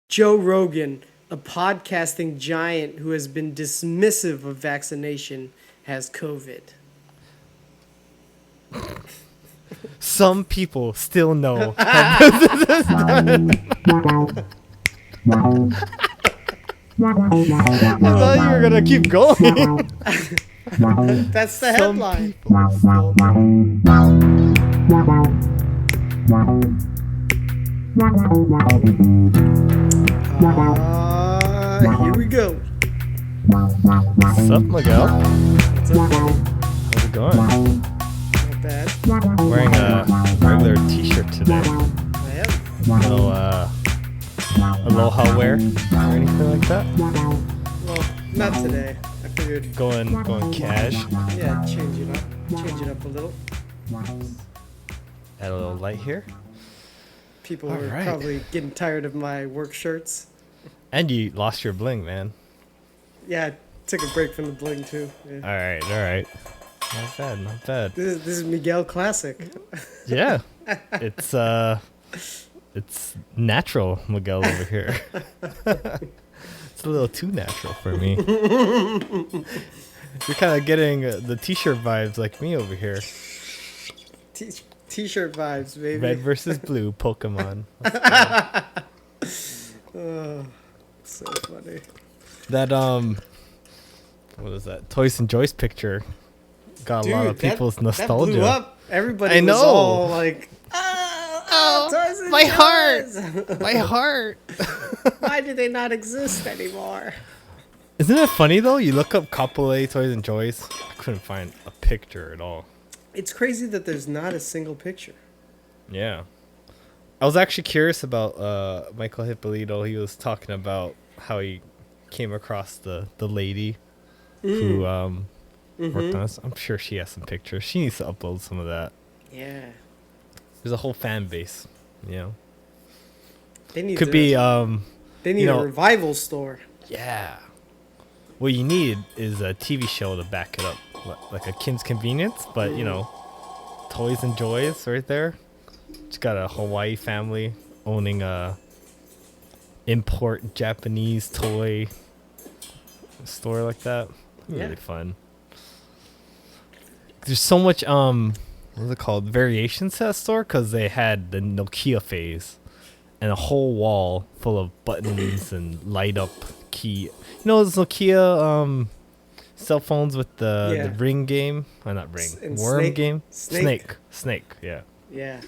Joe Rogan, a podcasting giant who has been dismissive of vaccination, has COVID. Some people still know. I thought you were gonna keep going. That's the Some headline. people still Here we go. What's up, Miguel? What's up, buddy? How's it going? Not bad. Wearing a regular t-shirt today. I am. No aloha wear or anything like that. Well, not today. I figured, Going cash. yeah, change it up a little. Add a little light here. People All are right. probably getting tired of my work shirts. And you lost your bling, man. Yeah, I took a break from the bling too. Yeah. All right. Not bad, not bad. This is Miguel Classic. Yeah, it's natural, Miguel over here. It's a little too natural for me. You're kind of getting the t-shirt vibes like me over here. T-shirt vibes, baby. Red versus blue Pokemon. Oh, so funny. That what is that? Toys and Joyce picture got a lot of people's nostalgia. That blew up. Everybody I was know. all like, oh, Toys and my Joyce." heart, my heart. Why do they not exist anymore? Isn't it funny though? You look up couple A Toys and Joyce. I couldn't find a picture at all. It's crazy that there's not a single picture. Yeah. I was actually curious about Michael Hippolito. He was talking about how he came across the lady who worked on us. I'm sure she has some pictures. She needs to upload some of that. Yeah. There's a whole fan base, you know. They need Could be they need a revival store. yeah. What you need is a TV show to back it up. Like a Kim's Convenience, but you know, Toys and Joys right there. It's got a Hawaii family owning a import Japanese toy store like that. Really fun. There's so much what's it called, variations to that store, because they had the Nokia phase and a whole wall full of buttons and light up key. You know those Nokia cell phones with the ring game? Not ring. And Worm snake. game? Snake. Snake, yeah. Yeah.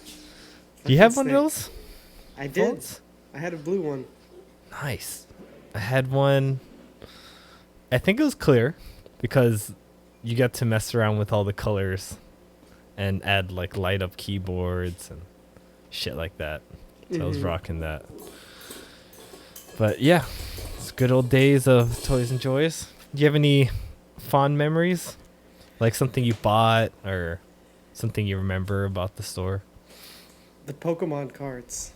Do you have one of those? I did. Phones? I had a blue one. Nice. I had one. I think it was clear because you got to mess around with all the colors and add like light up keyboards and shit like that. So I was rocking that. But yeah, it's good old days of Toys and Joys. Do you have any fond memories? Like something you bought or something you remember about the store? The Pokemon cards.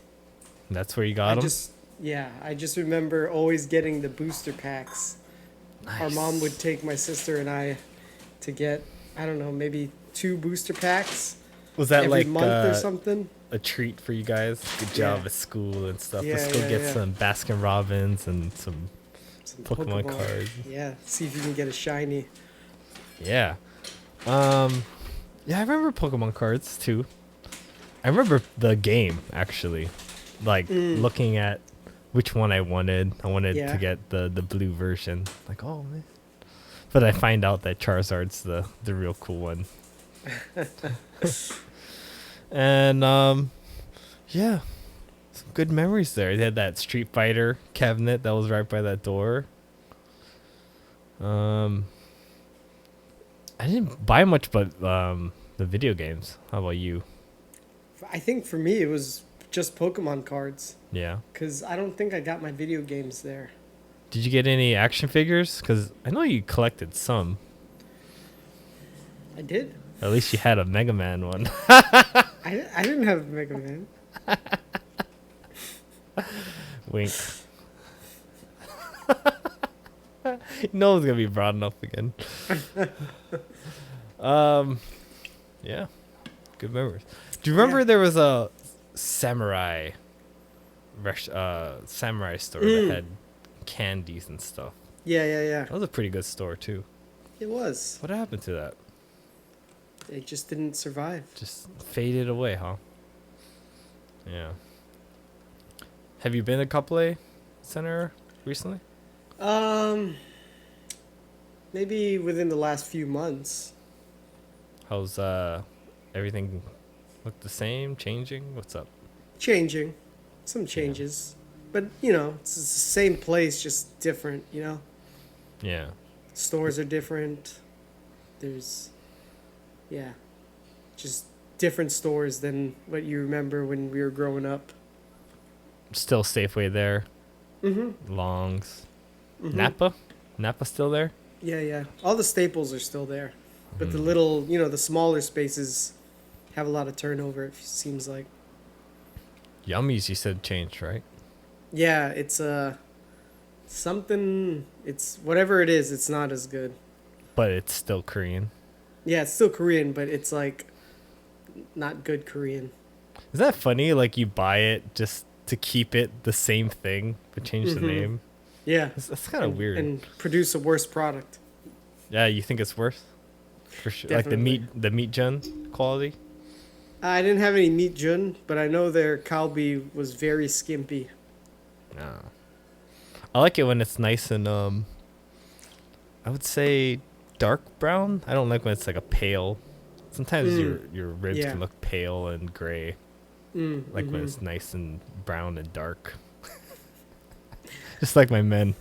And that's where you got them? I just remember always getting the booster packs. Nice. Our mom would take my sister and I to get, I don't know, maybe 2 booster packs. Was that every like month or something? A treat for you guys? Good job at school and stuff. Let's go get some Baskin Robbins and some Pokemon cards. Yeah, see if you can get a shiny. Yeah. Yeah, I remember Pokemon cards too. I remember the game actually. Like looking at which one I wanted. I wanted to get the blue version. Like, oh man. But I find out that Charizard's the real cool one. And yeah. Some good memories there. They had that Street Fighter cabinet that was right by that door. I didn't buy much but the video games. How about you? I think for me it was just Pokemon cards. Yeah. Because I don't think I got my video games there. Did you get any action figures? Because I know you collected some. I did. Or at least you had a Mega Man one. I didn't have Mega Man. Wink. You know it's going to be brought up again. Yeah. Good memories. Do you remember there was a samurai samurai store that had candies and stuff. Yeah. That was a pretty good store too. It was. What happened to that? It just didn't survive. Just faded away, huh? Yeah. Have you been to Couple Center recently? Maybe within the last few months. How's everything look the same? Changing? What's up? Changing. Some changes. But, it's the same place, just different, Yeah. Stores are different. There's, just different stores than what you remember when we were growing up. Still Safeway there. Mm-hmm. Longs. Mm-hmm. Napa still there? Yeah. All the staples are still there. But the little, the smaller spaces have a lot of turnover, it seems like. Yummies, you said changed, right? Yeah, it's something, it's whatever it is, it's not as good. But it's still Korean. Yeah, it's still Korean, but it's like not good Korean. Is that funny? Like you buy it just to keep it the same thing, but change the name? Yeah. That's kind of weird. And produce a worse product. Yeah, you think it's worse? For sure. Definitely. Like the meat jun quality? I didn't have any meat jun, but I know their kalbi was very skimpy. No. I like it when it's nice and I would say dark brown. I don't like when it's like a pale. Sometimes your ribs can look pale and gray. Like when it's nice and brown and dark. Just like my men.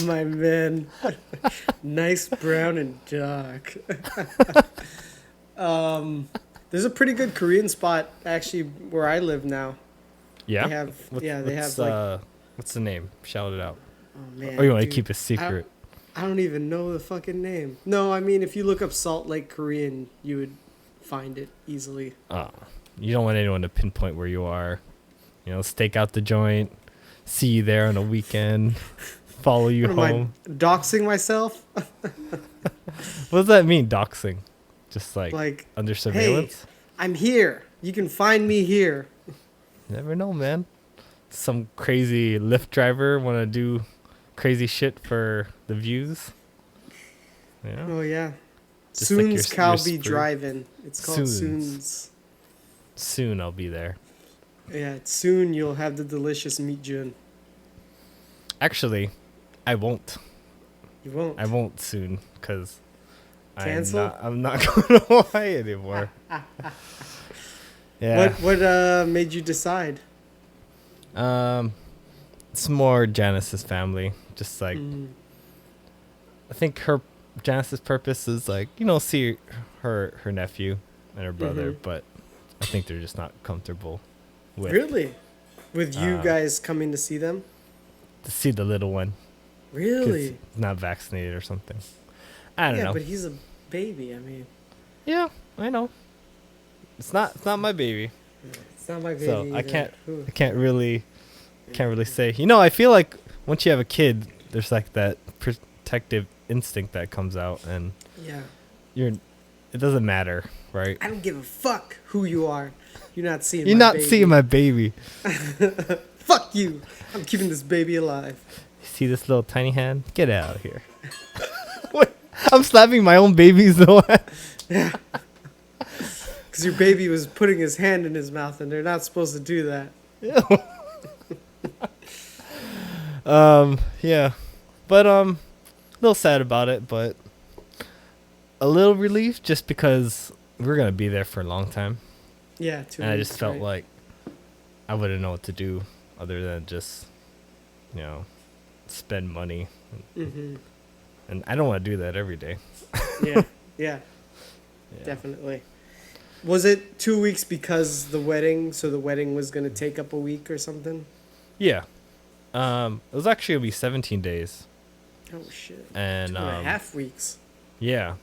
My man. Nice brown and dark. There's a pretty good Korean spot actually where I live now. Yeah? They have like, what's the name? Shout it out. oh man. Or you want to dude, keep a secret? I don't even know the fucking name. No, I mean if you look up Salt Lake Korean, you would find it easily. Oh, you don't want anyone to pinpoint where you are. Stake out the joint, see you there on a weekend, follow you What am home. I doxing myself? What does that mean, doxing? Just like under hey, surveillance? I'm here. You can find me here. Never know, man. Some crazy Lyft driver want to do crazy shit for the views. Yeah. Oh yeah. Just like Soon's your Calbee spree. Drive-In. It's called Soon's. Soon's. Soon I'll be there. Yeah, soon you'll have the delicious meat jun. Actually, I won't. You won't. I won't soon because Cancel? I'm not going to Hawaii anymore. Yeah. What made you decide? It's more Janice's family. Just like I think Janice's purpose is like, see her nephew and her brother, but I think they're just not comfortable with Really? With you guys coming to see them? to see the little one. 'Cause Really? he's not vaccinated or something. I don't Yeah, know. but he's a baby. I mean, Yeah, I know. It's not my baby. it's not my baby. So I either. can't really say. I feel like once you have a kid, there's like that protective instinct that comes out, and Yeah. it doesn't matter, right? I don't give a fuck who you are. You're not seeing You're my not baby. seeing my baby. Fuck you. I'm keeping this baby alive. See this little tiny hand? Get out of here. What? I'm slapping my own baby's though. Yeah. Because your baby was putting his hand in his mouth, and they're not supposed to do that. Yeah. But a little sad about it, but a little relief just because we're gonna be there for a long time. Yeah, 2 And I weeks, just felt right? like I wouldn't know what to do other than just, spend money. Mm-hmm. And I don't want to do that every day. Yeah, Yeah. definitely. Was it 2 weeks because the wedding? So the wedding was going to take up a week or something? Yeah. It was actually going to be 17 days. Oh, shit. And 2.5 weeks. yeah.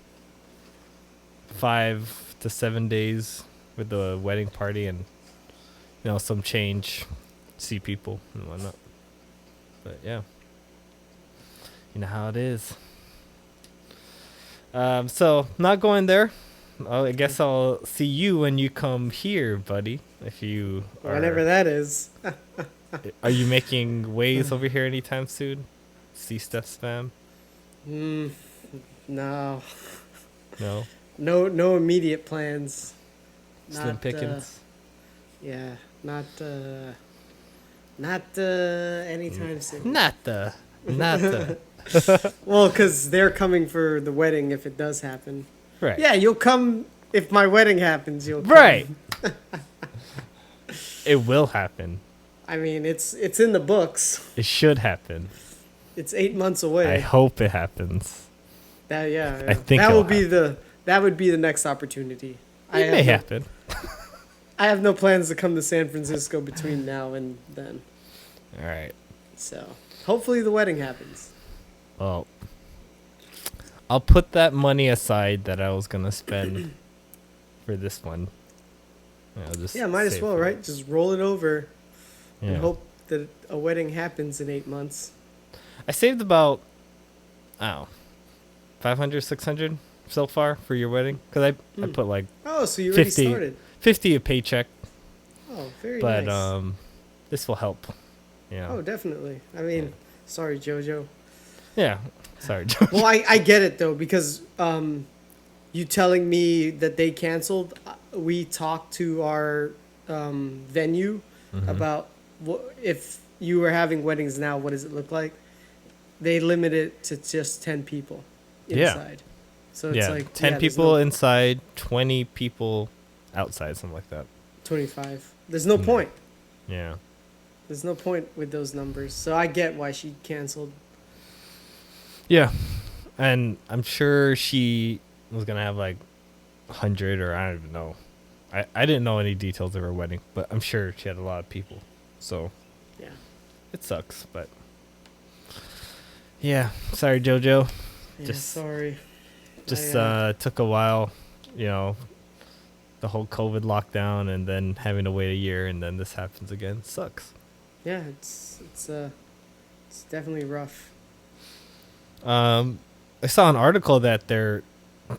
5 to 7 days with the wedding party and, some change, see people and whatnot. But yeah. You know how it is. So not going there. I guess I'll see you when you come here, buddy. If you are, Whenever that is. Are you making waves over here anytime soon? See Steph spam? Mm, no, No. no immediate plans. Slim Not pickings. yeah, not anytime soon. Not the. Well, because they're coming for the wedding if it does happen. Right. Yeah, you'll come if my wedding happens. You'll come. Right. It will happen. I mean, it's in the books. It should happen. It's 8 months I away. hope it happens. That yeah, I think that it'll will be that would be the next opportunity. It may happen. I have no plans to come to San Francisco between now and then. All right. So hopefully the wedding happens. Well, I'll put that money aside that I was gonna spend for this one. Yeah, might as well, right? Just roll it over and Yeah. hope that a wedding happens in 8 months. I saved about, I don't know, 500, 600 so far for your wedding. Because I put like Oh, so you already 50 started. 50 a paycheck. Oh, very But nice. this will help. Yeah. Oh, definitely. I mean, sorry, Jojo. Yeah. Sorry. Well, I get it though because you telling me that they canceled. We talked to our venue about if you were having weddings now. What does it look like? They limit it to just 10 people inside. So it's yeah. like 10 there's people no inside, 20 people outside, something like that. 25. There's no point. Yeah. There's no point with those numbers. So I get why she canceled. Yeah. And I'm sure she was going to have like 100 or I don't even know. I didn't know any details of her wedding, but I'm sure she had a lot of people. So Yeah. it sucks, but yeah. Sorry, JoJo. Yeah, Just- sorry. Just I, took a while, the whole COVID lockdown and then having to wait a year and then this happens again. Sucks. Yeah, it's definitely rough. I saw an article that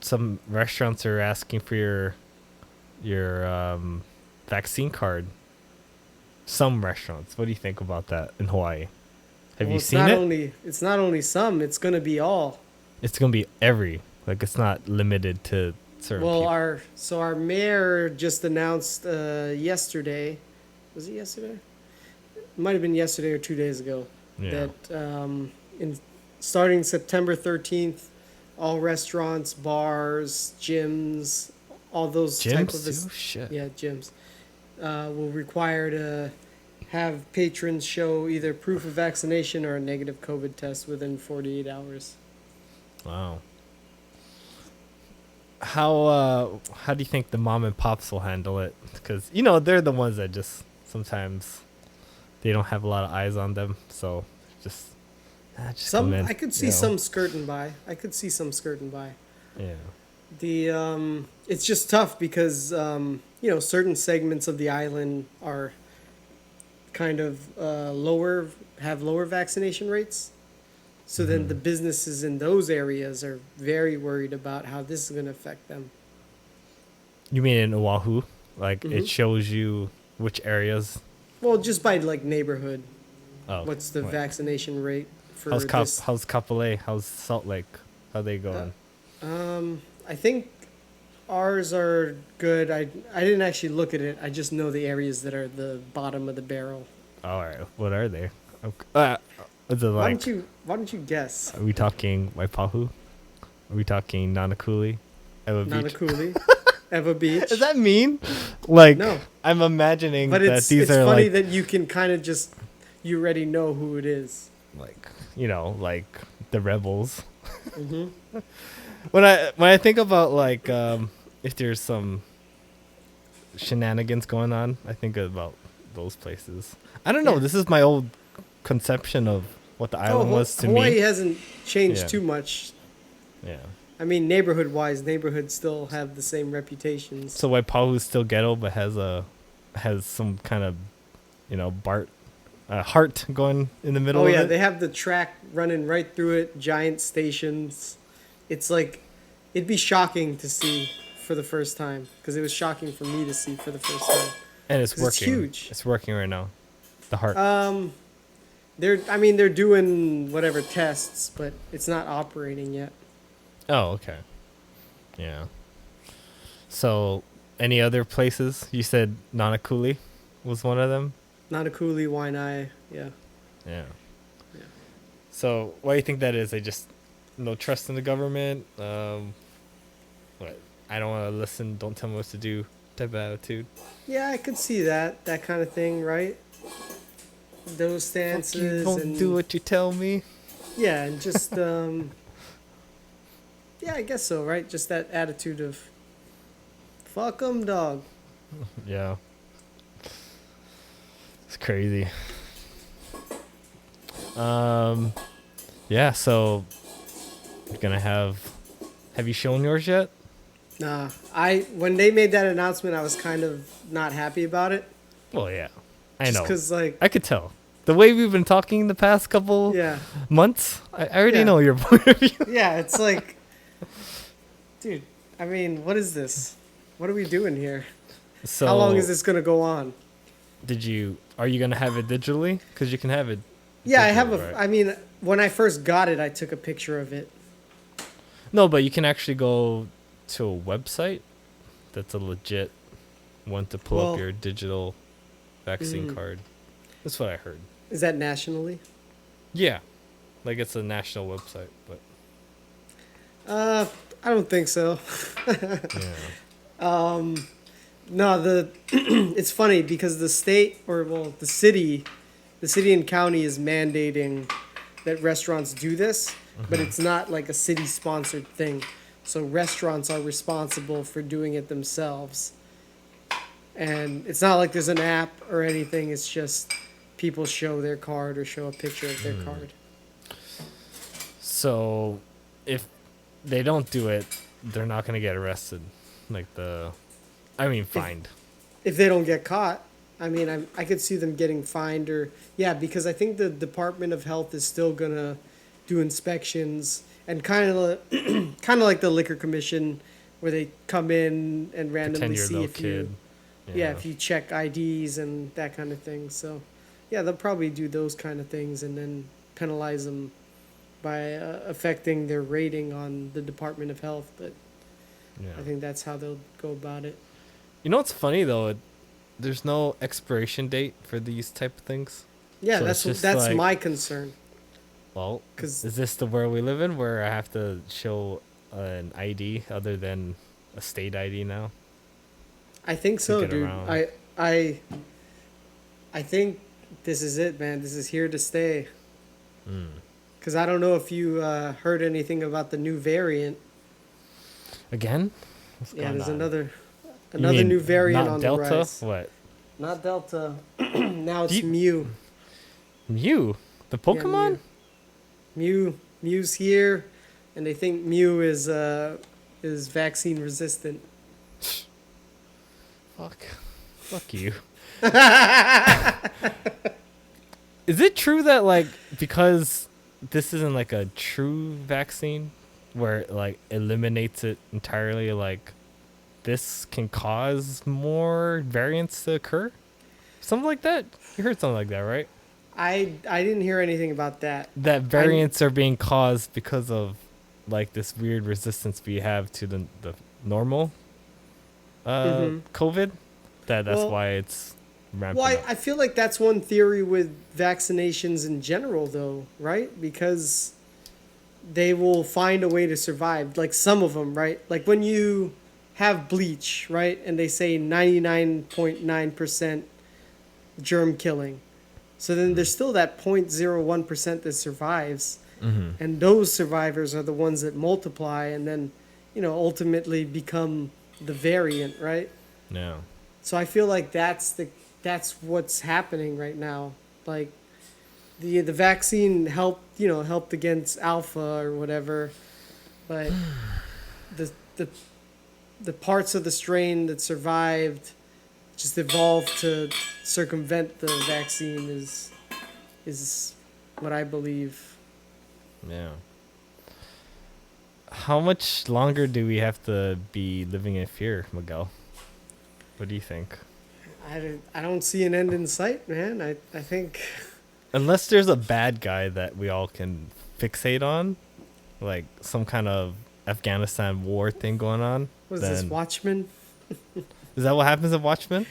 some restaurants are asking for your vaccine card. Some restaurants. What do you think about that in Hawaii? Have you seen it? It's not only some. It's gonna be all. It's gonna be it's not limited to certain Well, people. our mayor just announced yesterday. Was it yesterday? It might have been yesterday or 2 days ago. Yeah. That starting September 13th, all restaurants, bars, gyms, all those type of Gyms too? Shit. yeah gyms will require to have patrons show either proof of vaccination or a negative COVID test within 48 hours. Wow. How do you think the mom and pops will handle it? Because they're the ones that just sometimes they don't have a lot of eyes on them, so just Some come in, I could see some skirting by. Yeah. The it's just tough because certain segments of the island are kind of have lower vaccination rates. So then the businesses in those areas are very worried about how this is going to affect them. You mean in Oahu? Like Mhm. it shows you which areas? Well, just by like neighborhood, Oh, what's the wait. vaccination rate for How's this? how's Kapolei? How's Salt Lake? How they going? I think ours are good. I didn't actually look at it. I just know the areas that are the bottom of the barrel. All right. What are they? Is it Why like? don't you guess? Are we talking Waipahu? Are we talking Nanakuli? Eva Beach? Nanakuli, Eva Beach. Does that mean? Like, No. I'm imagining But that it's these are funny like, that you can kind of just you already know who it is. like like the rebels. Hmm. When I think about like if there's some shenanigans going on, I think about those places. I don't know. Yeah. This is my old conception of what the island was to Hawaii me. hasn't changed Yeah. too much. Yeah. I mean, neighborhood-wise, neighborhoods still have the same reputations. So Waipahu's still ghetto, but has some kind of Bart heart going in the middle Oh of yeah, it. they have the track running right through it, giant stations. It's like it'd be shocking to see for the first time because it was shocking for me to see for the first time. And it's 'Cause it's working. huge. It's working right now. The heart. They're doing whatever tests, but it's not operating yet. Oh, okay. Yeah. So, any other places? You said Nanakuli was one of them? Not a coolie, Waianae, yeah. Yeah. Yeah. So, why do you think that is? They just no trust in the government? What? I don't want to listen, don't tell me what to do type of attitude. Yeah, I could see that kind of thing, right? Those Fuck you, stances don't and do what you tell me. yeah, and just yeah, I guess so, right? Just that attitude of fuck 'em, dog. Yeah. It's crazy. Yeah, so you're gonna have you shown yours yet? Nah, when they made that announcement, I was kind of not happy about it. Well, yeah. I Just know. because, like, I could tell. The way we've been talking the past couple yeah, months, I already Yeah. know your point of view. yeah, it's like, dude, I mean, what is this? What are we doing here? So, How long is this gonna go on? are you gonna have it digitally? Because you can have it. Yeah, I have digital, right? I mean, when I first got it, I took a picture of it. No, but you can actually go to a website that's a legit one to pull up Well, your digital vaccine mm. card. That's what I heard. Is that nationally? Yeah, like it's a national website, but I don't think so. yeah. No, it's funny because the state the city and county is mandating that restaurants do this, but it's not like a city sponsored thing. So restaurants are responsible for doing it themselves. And it's not like there's an app or anything, it's just people show their card or show a picture of their card. So, if they don't do it, they're not gonna get arrested. Fined. If they don't get caught, I mean, I could see them getting fined because I think the Department of Health is still gonna do inspections and kind of like the Liquor Commission, where they come in and randomly Pretend you're a see little if kid. if you check IDs and that kind of thing. So, yeah, they'll probably do those kind of things and then penalize them by affecting their rating on the Department of Health. But Yeah. I think that's how they'll go about it. You know what's funny though? There's no expiration date for these type of things. Yeah, So it's just that's like- my concern. Well, 'Cause- is this the world we live in where I have to show an ID other than a state ID now? I think so, get dude. around. I think this is it, man. This is here to stay. Mm. Because I don't know if you heard anything about the new variant. Again? What's Yeah, going there's on? another You mean new variant not on Delta? the rise. What? Not Delta. Now it's You- Mew. Mew? The Pokemon? Mew's here, and they think Mew is vaccine resistant. Fuck you. Is it true that because this isn't like a true vaccine where it eliminates it entirely, this can cause more variants to occur? Something like that? You heard something like that, right? I didn't hear anything about that. That variants are being caused because of this weird resistance we have to the normal COVID. That's Well- why it's ramping Well, up. I feel like that's one theory with vaccinations in general, though, right? Because they will find a way to survive. Like some of them, right? Like when you have bleach, right? And they say 99.9% germ killing. So then there's still that 0.01% that survives. Mm-hmm. And those survivors are the ones that multiply and then, ultimately become the variant, right? Yeah. So I feel like that's what's happening right now. Like the vaccine helped against alpha or whatever, but the parts of the strain that survived just evolved to circumvent the vaccine is what I believe. Yeah. How much longer do we have to be living in fear, Miguel? What do you think? I don't see an end in sight, man. I think. Unless there's a bad guy that we all can fixate on, like some kind of Afghanistan war thing going on. What is this, Watchmen? Is that what happens in Watchmen?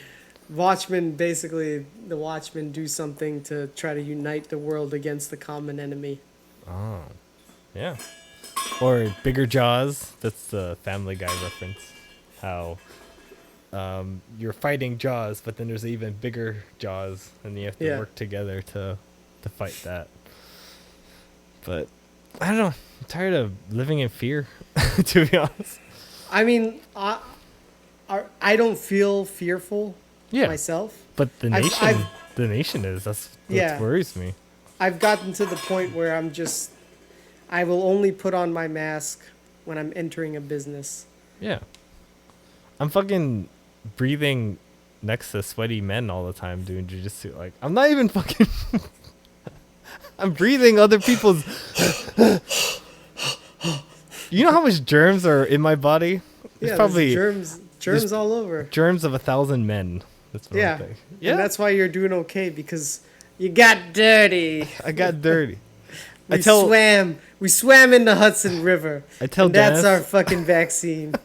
Watchmen, basically, the Watchmen do something to try to unite the world against the common enemy. Oh, yeah. Or Bigger Jaws. That's the Family Guy reference. How you're fighting Jaws, but then there's an even bigger Jaws, and you have to work together to fight that. But I don't know. I'm tired of living in fear, to be honest. I mean, I don't feel fearful myself. But the nation is. That's what worries me. I've gotten to the point where I will only put on my mask when I'm entering a business. Yeah. I'm fucking breathing next to sweaty men all the time doing jiu-jitsu. Like, I'm not even fucking... I'm breathing other people's... You know how much germs are in my body? There's probably germs all over. Germs of 1,000 men. That's what I think. Yeah. And that's why you're doing okay, because you got dirty. I got dirty. We swam in the Hudson River. That's our fucking vaccine.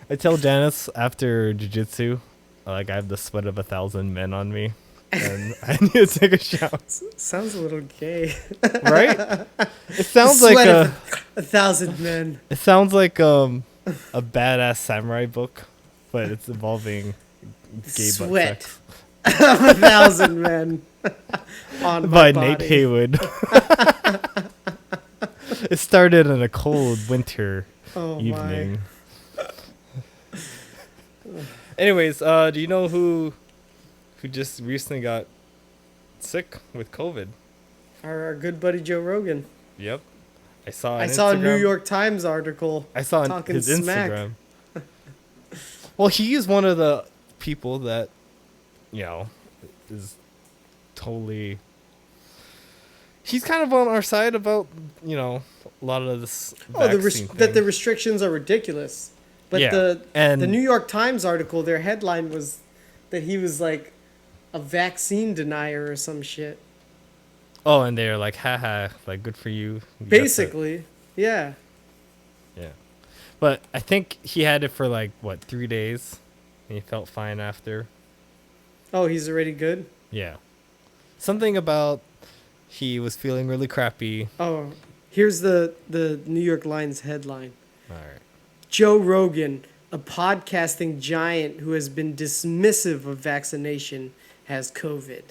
I tell Janice after jiu-jitsu, like, I have the sweat of 1,000 men on me, and I need to take a shower. Sounds a little gay. Right? It sounds like a 1,000 men. It sounds like a badass samurai book, but it's involving gay butt sex. Of 1,000 men on my body. Nate Haywood. It started on a cold winter evening. Anyways, do you know who just recently got sick with COVID? Our good buddy Joe Rogan. Yep. I saw a New York Times article. I saw talking his smack. Instagram. Well, he is one of the people that, you know, is totally... He's kind of on our side about, you know, a lot of this vaccine thing. That the restrictions are ridiculous. But the New York Times article, their headline was that he was like a vaccine denier or some shit. Oh, and they're like, haha, like, good for you. Basically, yeah. Yeah. But I think he had it for like, 3 days? And he felt fine after. Oh, he's already good? Yeah. Something about he was feeling really crappy. Oh, here's the New York Lions headline. All right. Joe Rogan, a podcasting giant who has been dismissive of vaccination, has COVID.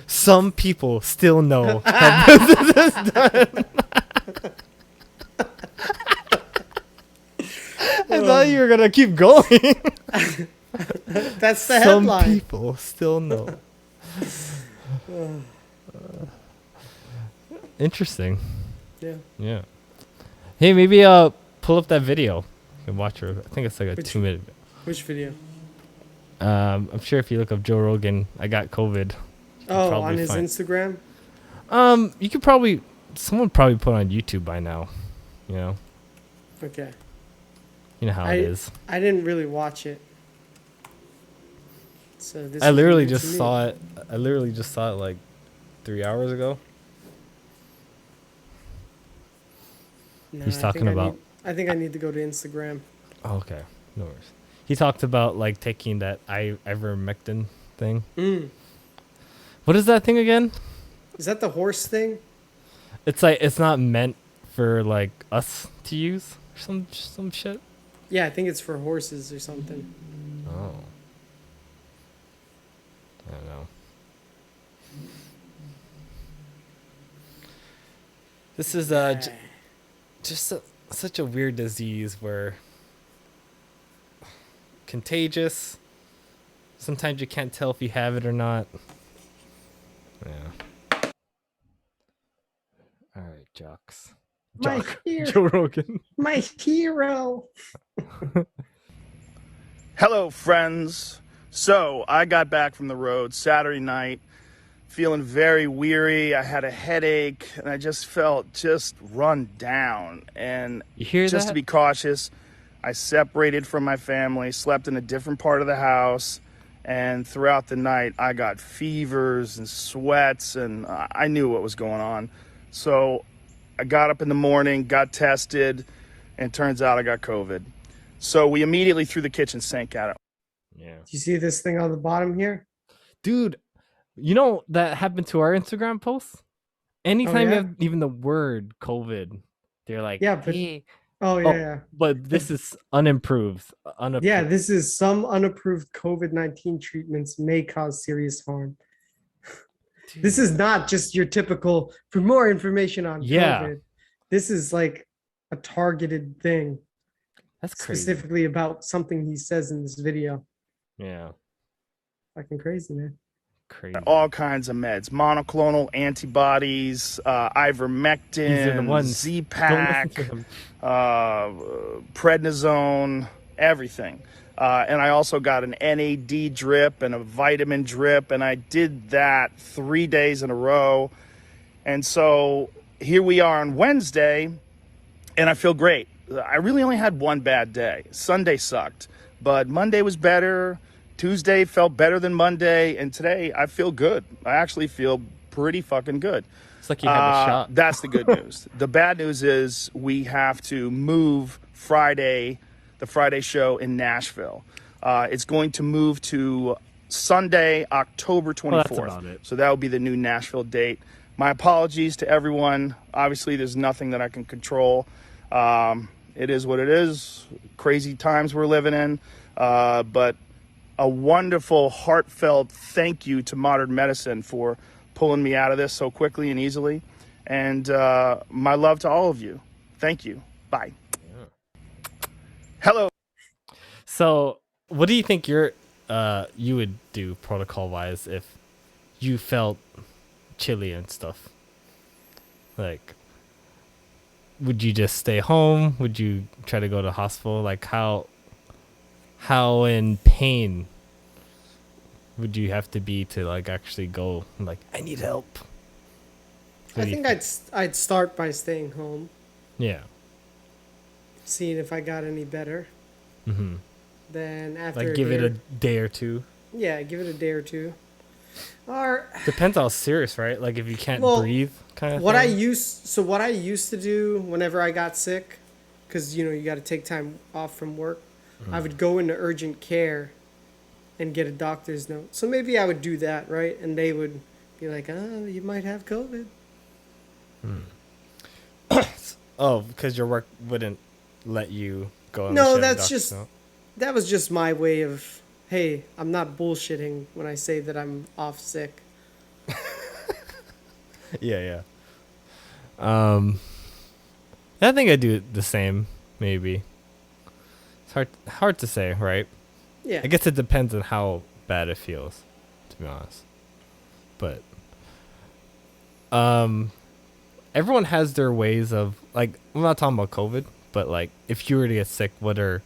Some people still know how business is done. I thought you were going to keep going. That's the headline. Some people still know. Interesting. Yeah. Yeah. Hey, maybe pull up that video. You can watch her. I think it's like a 2-minute video. Which video? I'm sure if you look up Joe Rogan, I got COVID. Oh, on his Instagram? You could probably... Someone probably put on YouTube by now. You know? Okay. You know how it is. I didn't really watch it. So this I literally just saw it. I literally just saw it like 3 hours ago. No, He's talking about... I think I need to go to Instagram. Oh, okay. No worries. He talked about like taking that ivermectin thing. What is that thing again? Is that the horse thing? It's like, it's not meant for like us to use or some shit. Yeah, I think it's for horses or something. Oh. I don't know. This is just such a weird disease where contagious. Sometimes you can't tell if you have it or not. Yeah. All right, jocks. My hero. Joe Rogan. My hero. Hello, friends. So I got back from the road Saturday night, feeling very weary. I had a headache, and I just felt run down. And you hear just that? to be cautious, I separated from my family, slept in a different part of the house, and throughout the night I got fevers and sweats, and I knew what was going on. So I got up in the morning, got tested, and turns out I got COVID. So we immediately threw the kitchen sink at it. Yeah. Do you see this thing on the bottom here? Dude, you know that happened to our Instagram posts? Anytime you yeah? have even the word COVID, they're like, Yeah, but hey. oh yeah, yeah. But this is unimproved. Yeah, this is some unapproved COVID-19 treatments may cause serious harm. Dude. This is not just your typical, for more information on COVID. This is like a targeted thing. That's crazy. Specifically about something he says in this video. Yeah. Fucking crazy, man. Crazy. All kinds of meds, monoclonal antibodies, ivermectin, Z-Pak, prednisone, everything. And I also got an NAD drip and a vitamin drip, and I did that 3 days in a row. And so here we are on Wednesday, and I feel great. I really only had one bad day. Sunday sucked, but Monday was better. Tuesday felt better than Monday, and today I feel good. I actually feel pretty fucking good. It's like you had a shot. That's the good news. The bad news is we have to move the Friday show in Nashville. It's going to move to Sunday, October 24th. Well, that's about it. So that will be the new Nashville date. My apologies to everyone. Obviously, there's nothing that I can control. It is what it is. Crazy times we're living in. But a wonderful, heartfelt thank you to modern medicine for pulling me out of this so quickly and easily. And my love to all of you. Thank you. Bye. Yeah. Hello. So what do you think you would do protocol-wise if you felt chilly and stuff? Like, would you just stay home? Would you try to go to the hospital? Like, how in pain would you have to be to like actually go like, I need help? I think I'd start by staying home. Yeah. Seeing if I got any better. Mm-hmm. Then after like give it a day or two. Yeah, give it a day or two. Or depends how serious, right? Like if you can't breathe, kind of. What I used to do whenever I got sick, because you got to take time off from work, I would go into urgent care and get a doctor's note. So maybe I would do that, right? And they would be like, "Oh, you might have COVID." Oh, because your work wouldn't let you go. No, that was just my way of, hey, I'm not bullshitting when I say that I'm off sick. Yeah. I think I do it the same, maybe. It's hard to say, right? Yeah. I guess it depends on how bad it feels, to be honest. But everyone has their ways of, like, I'm not talking about COVID, but like if you were to get sick, what are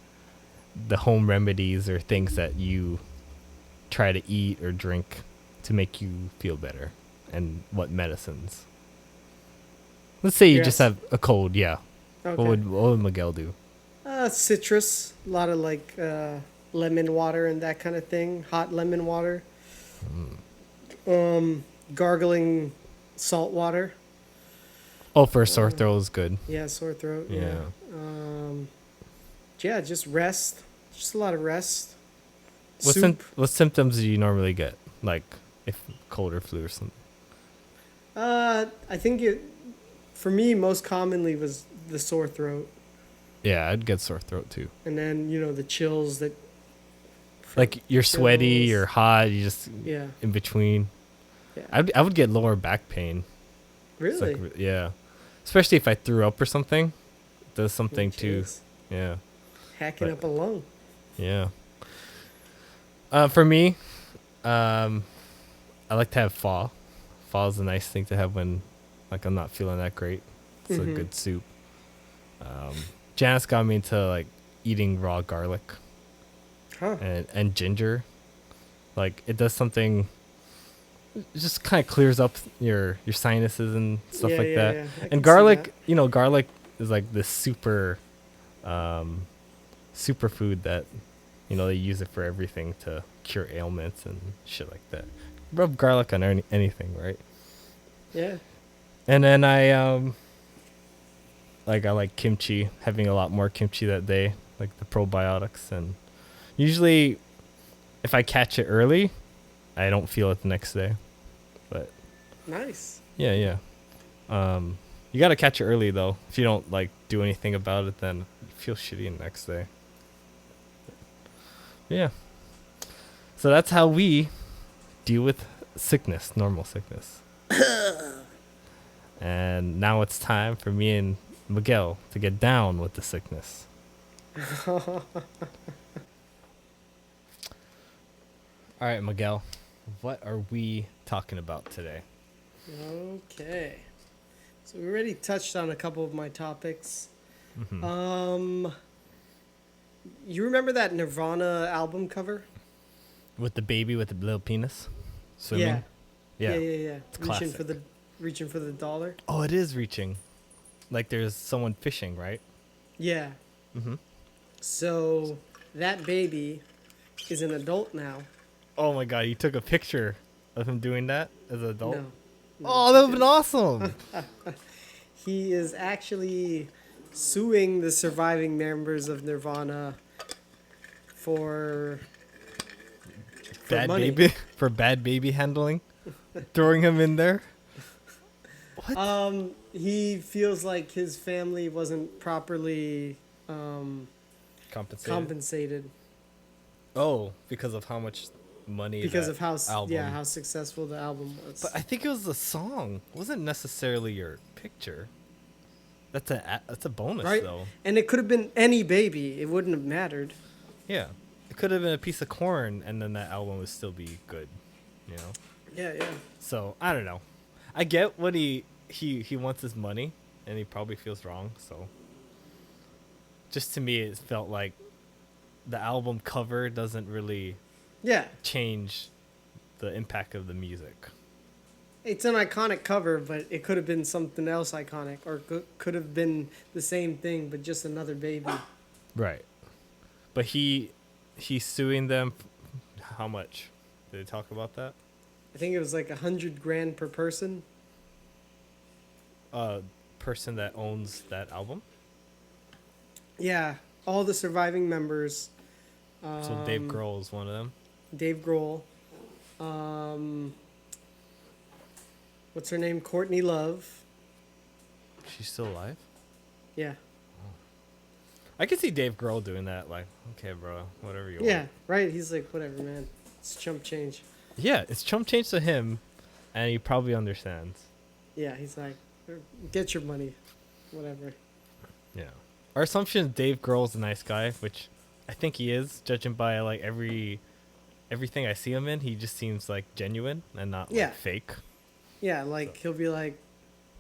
the home remedies or things that you try to eat or drink to make you feel better, and what medicines? Let's say you just have a cold, yeah. Okay. What would Miguel do? Citrus, a lot of like lemon water and that kind of thing. Hot lemon water. Gargling salt water. Oh, for a sore throat is good. Yeah, sore throat. Yeah. Yeah, just rest. Just a lot of rest. What symptoms do you normally get? Like if cold or flu or something? I think for me, most commonly was the sore throat. Yeah, I'd get sore throat too. And then, the chills that... Like you're sweaty, you're hot, you just... Yeah. In between. Yeah. I would get lower back pain. Really? Like, yeah. Especially if I threw up or something. It does something too. Yeah. Hacking up a lung. Yeah. For me, I like to have pho. Pho is a nice thing to have when, like, I'm not feeling that great. It's a good soup. Janice got me into like eating raw garlic and ginger. Like it does something. It just kind of clears up your sinuses and stuff like that. And garlic, garlic is like this super superfood that, they use it for everything to cure ailments and shit like that. Rub garlic on anything, right? Yeah. And then I like kimchi, having a lot more kimchi that day, like the probiotics. And usually, if I catch it early, I don't feel it the next day. But Nice. yeah. You gotta catch it early though. If you don't like do anything about it, then you feel shitty the next day. Yeah. So that's how we deal with sickness, normal sickness. And now it's time for me and Miguel to get down with the sickness. All right, Miguel, what are we talking about today? Okay. So we already touched on a couple of my topics. Mm-hmm. You remember that Nirvana album cover? With the baby with the little penis swimming? Yeah. It's classic. Reaching for the dollar. Oh, it is reaching. Like there's someone fishing, right? Yeah. Mm-hmm. So that baby is an adult now. Oh my god, you took a picture of him doing that as an adult? No. Oh, that would have been awesome. He is actually suing the surviving members of Nirvana for Bad money. baby for bad baby handling. Throwing him in there. What? He feels like his family wasn't properly compensated Oh, because of how much money because that of how album. how successful the album was. But I think it was the song. It wasn't necessarily your picture. That's a bonus right? though. And it could have been any baby. It wouldn't have mattered. Yeah. It could have been a piece of corn and then that album would still be good, Yeah. So, I don't know. I get what he wants his money and he probably feels wrong, so just to me it felt like the album cover doesn't really change the impact of the music. It's an iconic cover, but it could have been something else iconic, or could have been the same thing, but just another baby. Right. But he's suing them. How much? Did they talk about that? I think it was like $100,000 per person. Person that owns that album. Yeah, all the surviving members. So Dave Grohl is one of them. Dave Grohl. What's her name? Courtney Love. She's still alive? Yeah. I can see Dave Grohl doing that. Like, okay, bro, whatever you want. Yeah, right. He's like, whatever, man. It's chump change. Yeah, it's chump change to him, and he probably understands. Yeah, he's like, get your money, whatever. Yeah. Our assumption is Dave Grohl's a nice guy, which I think he is, judging by like everything I see him in. He just seems like genuine and not like fake. Yeah, like he'll be like,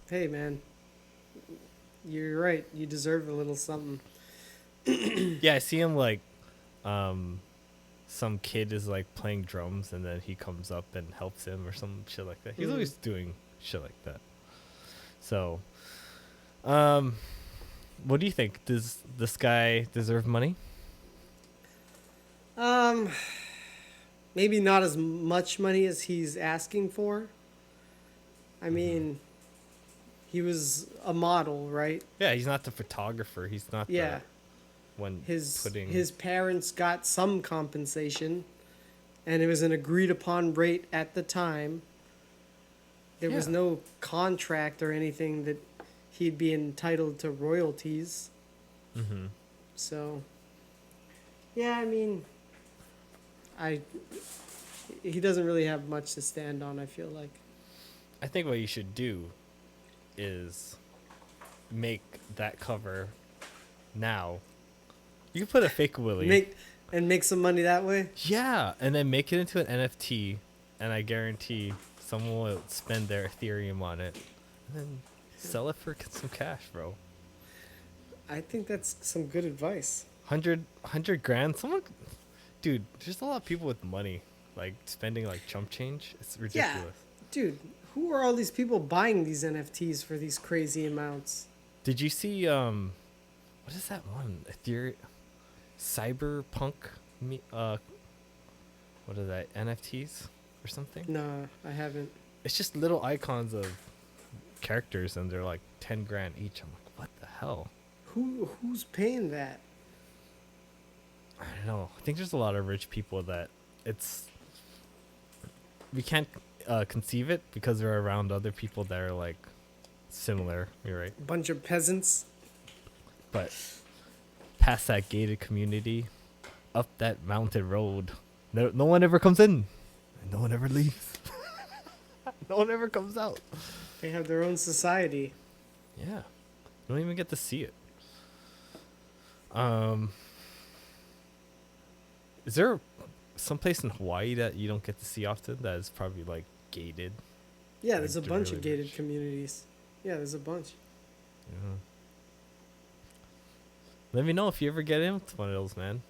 hey, man, you're right. You deserve a little something. Yeah, I see him like some kid is like playing drums and then he comes up and helps him or some shit like that. He's always doing shit like that. So, what do you think? Does this guy deserve money? Maybe not as much money as he's asking for. I mean, he was a model, right? Yeah, he's not the photographer. He's not the one putting... His parents got some compensation, and it was an agreed upon rate at the time. There was no contract or anything that he'd be entitled to royalties. Mm-hmm. So, yeah, I mean, he doesn't really have much to stand on, I feel like. I think what you should do is make that cover now. You can put a fake Willy. Make some money that way? Yeah, and then make it into an NFT, and I guarantee someone will spend their Ethereum on it, and then sell it for some cash, bro. I think that's some good advice. 100 grand? Someone... Dude, there's a lot of people with money, like, spending, like, chump change. It's ridiculous. Yeah, dude, who are all these people buying these NFTs for these crazy amounts? Did you see, what is that one? cyberpunk what are that, NFTs or something? No, I haven't. It's just little icons of characters and they're like 10 grand each. I'm like, what the hell? Who's paying that? I don't know. I think there's a lot of rich people that we can't conceive it because they're around other people that are like similar. You're right. Bunch of peasants. But past that gated community, up that mounted road, no one ever comes in, and no one ever leaves. No one ever comes out. They have their own society. Yeah, you don't even get to see it. Is there someplace in Hawaii that you don't get to see often that is probably like gated? Yeah, there's a Like, bunch really of gated rich. communities. Yeah, there's a bunch. Yeah. Let me know if you ever get into one of those, man.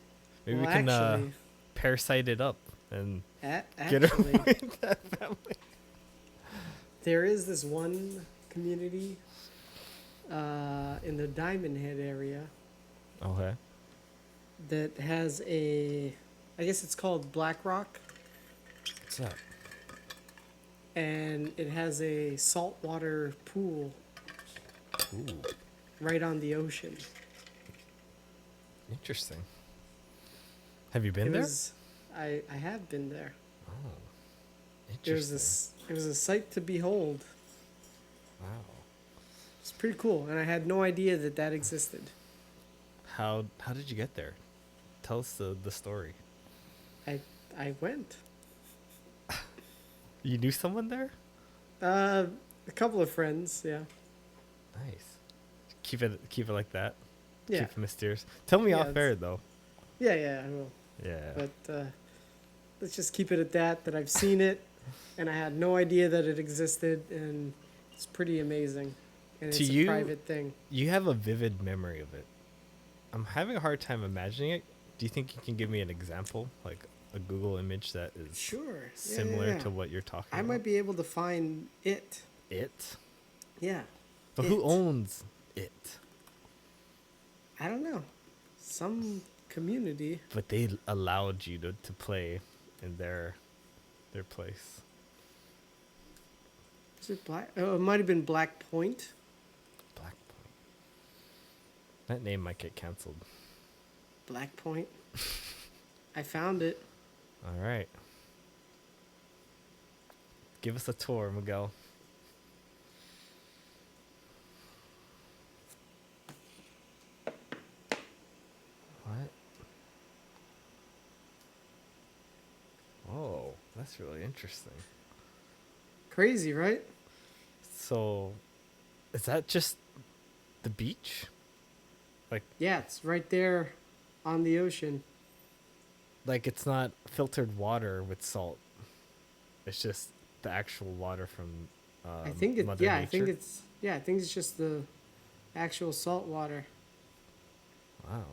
Maybe Well, we can actually, parasite it up and get actually, her with that family. there is this one community in the Diamond Head area Okay. that has I guess it's called Black Rock, What's that? and it has a saltwater pool Ooh, right on the ocean. interesting. Have you been It there? was, I have been there. Oh, It was interesting. it was a sight to behold. Wow. It's pretty cool, and I had no idea that that existed. How did you get there? Tell us the story. I went. You knew someone there? A couple of friends, yeah. Nice. Keep it like that. Yeah. Keep it mysterious. Tell me Yeah, off it's- air though. Yeah, I will. Yeah. But let's just keep it at that I've seen it, and I had no idea that it existed, and it's pretty amazing. And To it's you- a private thing. You have a vivid memory of it. I'm having a hard time imagining it. Do you think you can give me an example, like a Google image that is Sure. similar yeah. to what you're talking I about? might be able to find it. It? Yeah. But who It. owns it? I don't know. Some community. But they allowed you to play in their place. Is it Black? Oh, it might have been Black Point. Black Point. That name might get canceled. Black Point. I found it. All right. Give us a tour, Miguel. What? Oh, that's really interesting. Crazy, right? So, is that just the beach? Yeah, it's right there on the ocean. Like it's not filtered water with salt. It's just the actual water from I think it. Mother Yeah, Nature? I think it's. Yeah, I think it's just the actual salt water. Wow.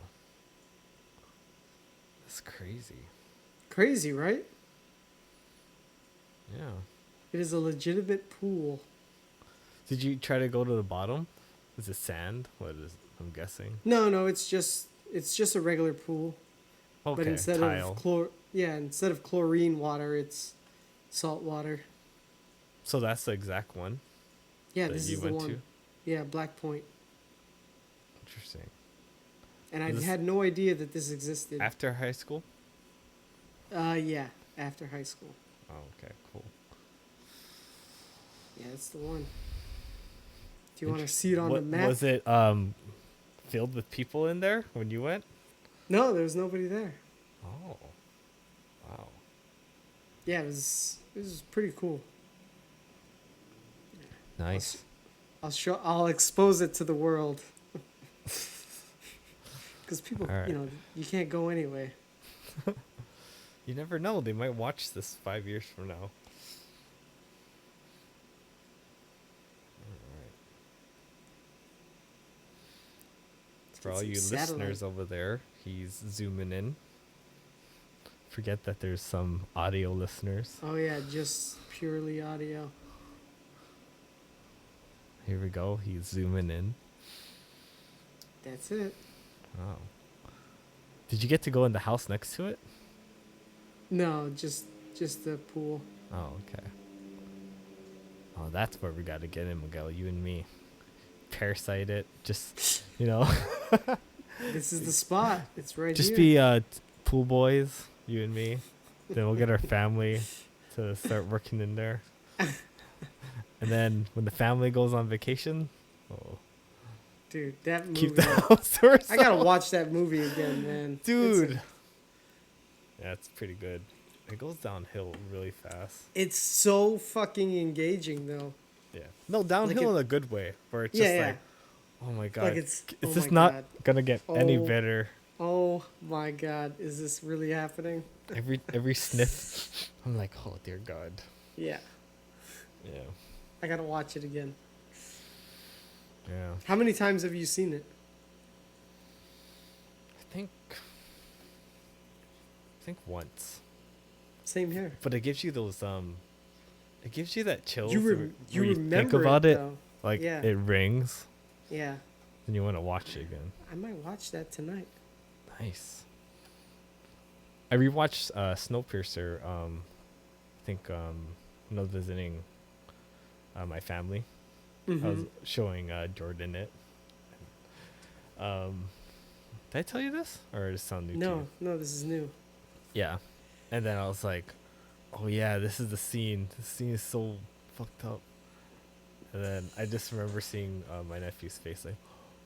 That's crazy. Crazy, right? Yeah. It is a legitimate pool. Did you try to go to the bottom? Is it sand? What is? I'm guessing. No, it's just a regular pool, Okay. but instead Tile. instead of chlorine water, it's salt water. So that's the exact one Yeah, that this you is the went one. to. Yeah, Black Point. Interesting. And I This- had no idea that this existed. After high school. Yeah, after high school. Oh, okay, cool. Yeah, it's the one. Do you want to see it on the What map? was it? Filled with people in there when you went? No, there was nobody there. Oh, wow. Yeah, it was pretty cool. Nice. I'll expose it to the world. Because people, All right. you can't go anyway. You never know. They might watch this 5 years from now. For all Get you some listeners satellite. over there, he's zooming in. Forget that there's some audio listeners. Oh yeah, just purely audio. Here we go. He's zooming in. That's it. Wow. Did you get to go in the house next to it? No, just the pool. Oh, okay. Oh, that's where we got to get in, Miguel. You and me. Parasite it. Just, This is the spot. It's right just here. be pool boys, you and me. Then we'll get our family to start working in there. And then when the family goes on vacation, we'll Dude, that movie. keep the house to ourselves. I gotta watch that movie again, man. Dude. Yeah, it's pretty good. It goes downhill really fast. It's so fucking engaging, though. Yeah. No, downhill in a good way. Where it's just like, oh my God. Like it's oh just my not God. going to get any Oh. better. Oh my God, is this really happening? Every sniff, I'm like, oh dear God. Yeah, Yeah. I gotta watch it again. Yeah. How many times have you seen it? I think once. Same here. But it gives you those it gives you that chills You where you remember think about it, though. like Yeah. it rings Yeah, and you want to watch it again. I might watch that tonight. Nice. I rewatched Snowpiercer. I think when I was visiting my family, I was showing Jordan it. Did I tell you this, or does it sound new to you? No, this is new. Yeah, and then I was like, "Oh yeah, this is the scene. This scene is so fucked up." And then I just remember seeing my nephew's face, like,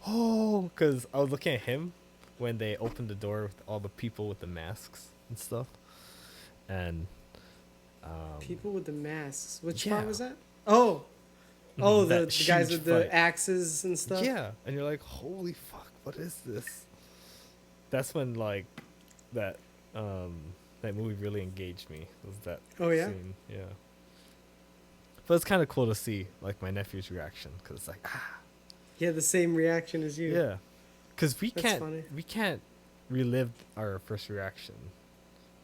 "Oh," because I was looking at him when they opened the door with all the people with the masks and stuff, and People with the masks. Which yeah. part was that? Oh, the that guys huge with the fight. axes and stuff. Yeah, and you're like, "Holy fuck, what is this?" That's when like that movie really engaged me. Was that Oh, yeah? scene. Yeah. But it's kind of cool to see like my nephew's reaction, because it's like, He had the same reaction as you. yeah, because we That's funny. can't relive our first reaction,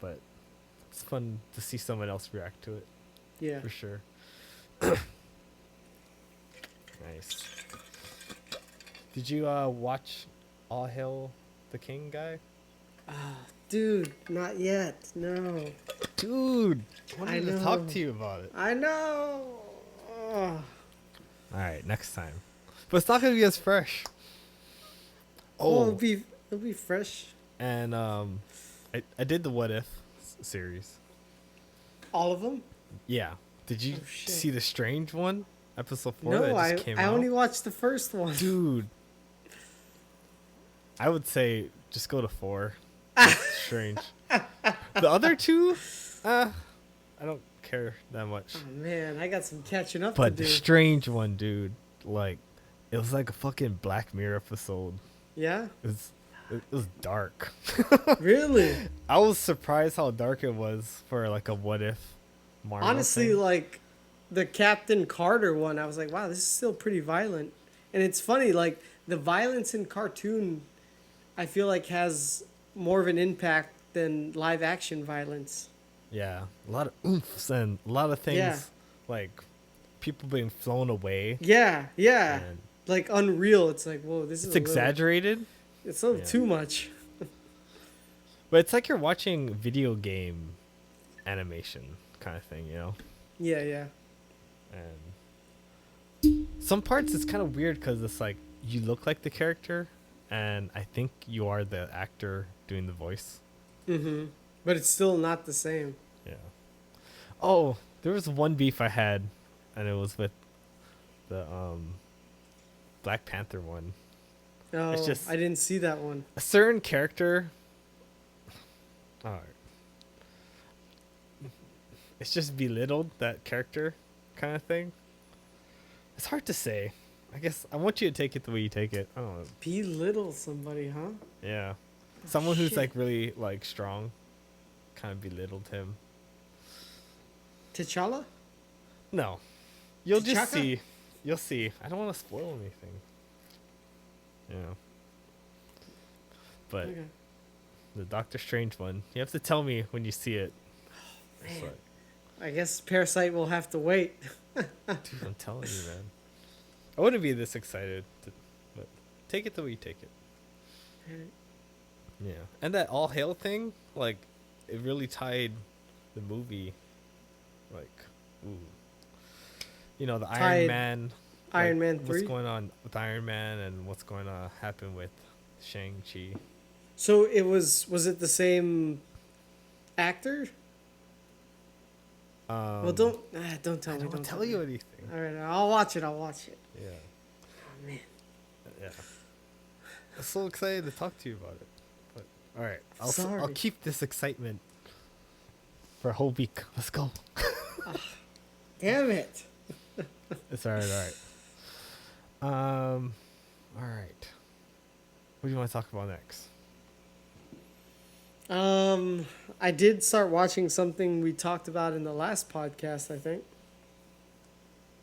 but it's fun to see someone else react to it Yeah. for sure. Nice. Did you watch All Hail the King, guy? Dude, not yet. No. Dude, I wanted to talk know. to you about it. I know. Oh. All right, next time. But it's not gonna be as fresh. Oh, Oh, it'll be fresh. and I did the What If series. All of them? Yeah. Did you Oh, shit. see the Strange one? Episode 4 No, that I just came out? only watched the first one. Dude. I would say just go to 4. Strange. The other 2, I don't care that much. Oh man, I got some catching up But to the do. Strange one, dude, like, it was like a fucking Black Mirror episode. Yeah? It was dark. Really? I was surprised how dark it was for like a What If Marvel Honestly, thing. like the Captain Carter one, I was like, wow, this is still pretty violent. And it's funny, like the violence in cartoon, I feel like has more of an impact than live action violence. Yeah, a lot of oomphs and a lot of things, Yeah. like people being flown away. Yeah, yeah. And Like unreal. It's like, whoa, this is it's exaggerated, It's a little Yeah. too much. but it's like you're watching video game animation kind of thing, you know? Yeah, yeah. And some parts it's kind of weird because it's like you look like the character, and I think you are the actor doing the voice. Mm-hmm. But it's still not the same. Yeah. Oh, there was one beef I had, and it was with the Black Panther one. Oh, just- I didn't see that one. A certain character. Alright. It's just belittled, that character kind of thing. It's hard to say. I guess I want you to take it the way you take it. I don't know. Belittle somebody, huh? Yeah. Someone who's shit. like really like strong kind of belittled him. T'Challa? No. You'll just T'Chaka? see. You'll see. I don't want to spoil anything. Yeah. But Okay. the Doctor Strange one, you have to tell me when you see it. It's Man. like, I guess Parasite will have to wait. dude, I'm telling you, man. I wouldn't be this excited, but take it the way you take it. Yeah, and that all hail thing, like, it really tied the movie, like, ooh, the Iron Tied Man, like Iron Man what's 3. going on with Iron Man and what's going to happen with Shang-Chi. So it was it the same actor? Well, don't tell I me. don't Don't tell tell you me. anything. All right, I'll watch it. I'll watch it. Yeah, Oh, man, yeah. I'm so excited to talk to you about it. But all right, I'll sorry. keep this excitement for a whole week. Let's go. Damn it. It's all right. All right. What do you want to talk about next? I did start watching something we talked about in the last podcast, I think.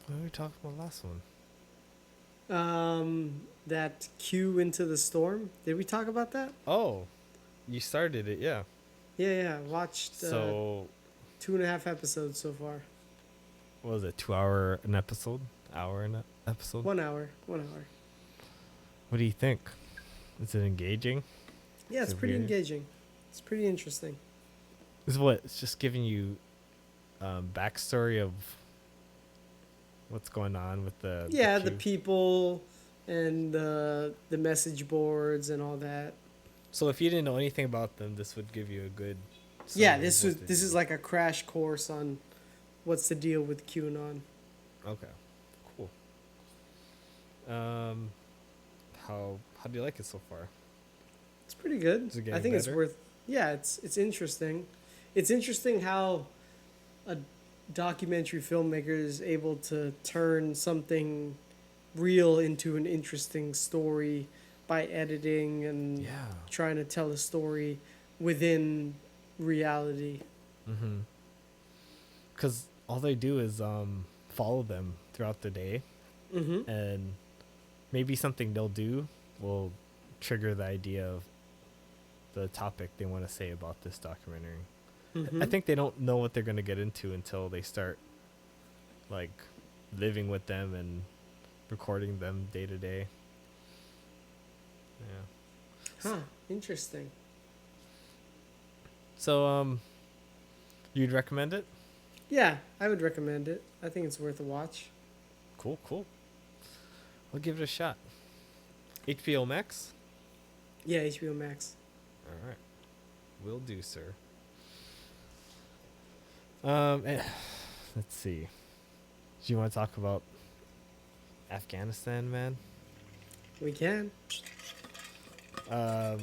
What did we talk about last one? That Q into the storm. Did we talk about that? Oh, you started it, yeah. Yeah. Watched So, 2.5 episodes so far. what was it? 2 hour an episode? Hour an episode? 1 hour. 1 hour. What do you think? Is it engaging? Yeah, it's Is it pretty weird? engaging. It's pretty interesting. It's just giving you backstory of what's going on with the The Q? people and the message boards and all that. So if you didn't know anything about them, this would give you a good. Yeah, summary of what they this do. is like a crash course on what's the deal with QAnon. Okay, cool. How do you like it so far? It's pretty good. Is it I getting think it's better? worth. Yeah, it's interesting. It's interesting how a documentary filmmaker is able to turn something real into an interesting story by editing and Yeah. trying to tell a story within reality. Mm-hmm. Because all they do is follow them throughout the day, Mm-hmm. and maybe something they'll do will trigger the idea of the topic they want to say about this documentary. Mm-hmm. I think they don't know what they're going to get into until they start like living with them and recording them day to day. Yeah. Huh. Interesting. So you'd recommend it? Yeah, I would recommend it. I think it's worth a watch. Cool. I'll give it a shot. HBO Max? Yeah, HBO Max. All right. Will do, sir. Let's see. Do you want to talk about Afghanistan, man? We can. What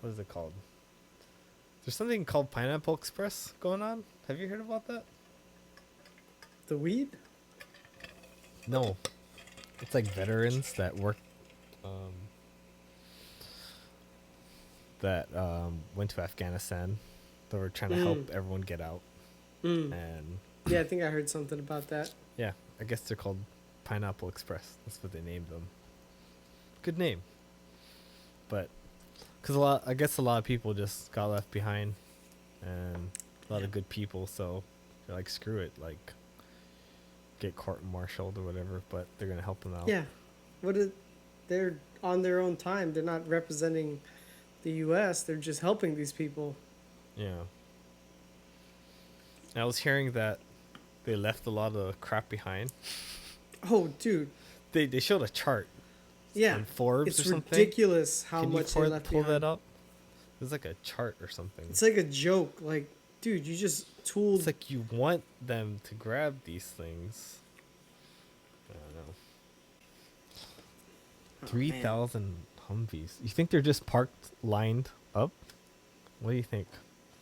is it called? There's something called Pineapple Express going on. Have you heard about that? The weed? No. It's like veterans that work, went to Afghanistan. They were trying to help everyone get out. And Yeah, I think I heard something about that. yeah, I guess they're called Pineapple Express. That's what they named them. Good name. But because I guess a lot of people just got left behind, and a lot of good people, so they're like, screw it, like get court-martialed or whatever. But they're gonna help them out. Yeah. They're on their own time. They're not representing the U.S. They're just helping these people. Yeah. I was hearing that they left a lot of crap behind. Oh, dude. They showed a chart Yeah. on Forbes It's or something. ridiculous how Can much you they left pull behind. that up? There's like a chart or something. It's like a joke. Like, dude, you just tooled. It's like you want them to grab these things. I don't know. Oh, 3,000 Humvees. You think they're just parked, lined up? What do you think?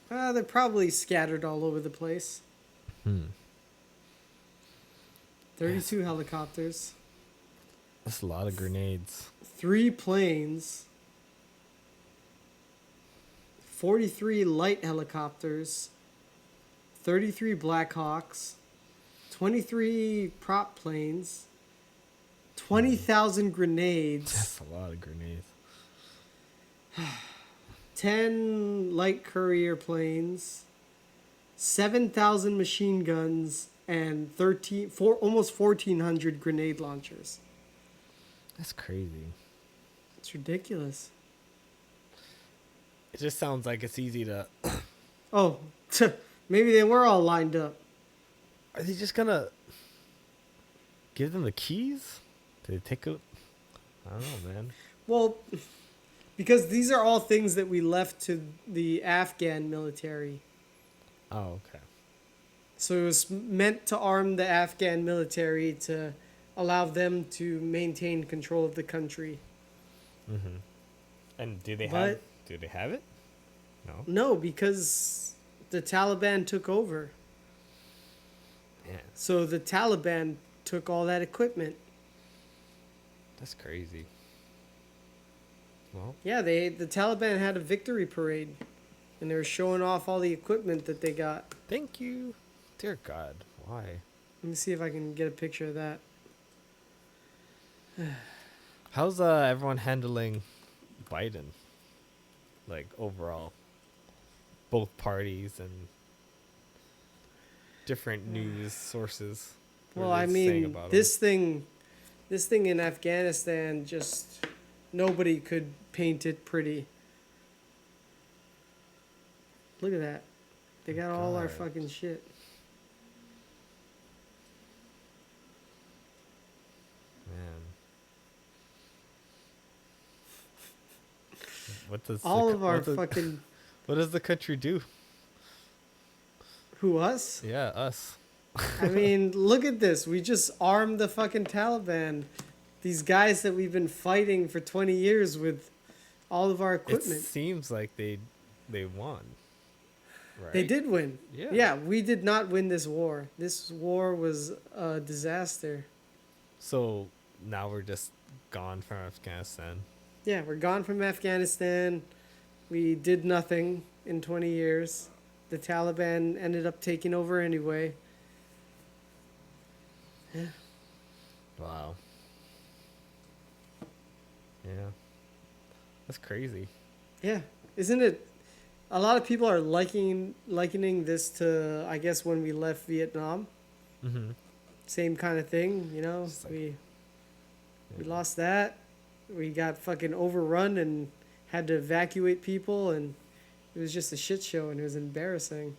They're probably scattered all over the place. 32 helicopters, That's a lot of grenades. 3 planes, 43 light helicopters, 33 Blackhawks, 23 prop planes, 20,000 grenades, That's a lot of grenades. 10 light courier planes, 7,000 machine guns, and almost 1,400 grenade launchers. That's crazy. It's ridiculous. It just sounds like it's easy to. Oh, maybe they were all lined up. Are they just gonna give them the keys? Do they take a? I don't know, man. Well, because these are all things that we left to the Afghan military. Oh, okay. So it was meant to arm the Afghan military to allow them to maintain control of the country. Mm-hmm. And do they But- have it? No. No, because the Taliban took over. Man, So the Taliban took all that equipment. that's crazy. Well, Yeah, the Taliban had a victory parade, and they were showing off all the equipment that they got. thank you. Dear God, why? Let me see if I can get a picture of that. How's everyone handling Biden? Like overall, both parties and different news sources. What Well, are I they saying mean, about this thing in Afghanistan, just nobody could paint it pretty. Look at that. They got all our God. fucking shit. Man. What does All the, of our what, the- fucking... what does the country do? Who, us? Yeah, us. I mean, look at this. We just armed the fucking Taliban. These guys that we've been fighting for 20 years with all of our It equipment. seems like they won. Right? They did win. Yeah. Yeah, we did not win this war. This war was a disaster. So now we're just gone from Afghanistan. Yeah, we're gone from Afghanistan. We did nothing in 20 years. The Taliban ended up taking over anyway. Yeah. Wow. Yeah. That's crazy. Yeah. Isn't it? A lot of people are likening this to, I guess, when we left Vietnam. Mm-hmm. Same kind of thing, you know? Just like- We lost that. We got fucking overrun and had to evacuate people, and it was just a shit show, and it was embarrassing.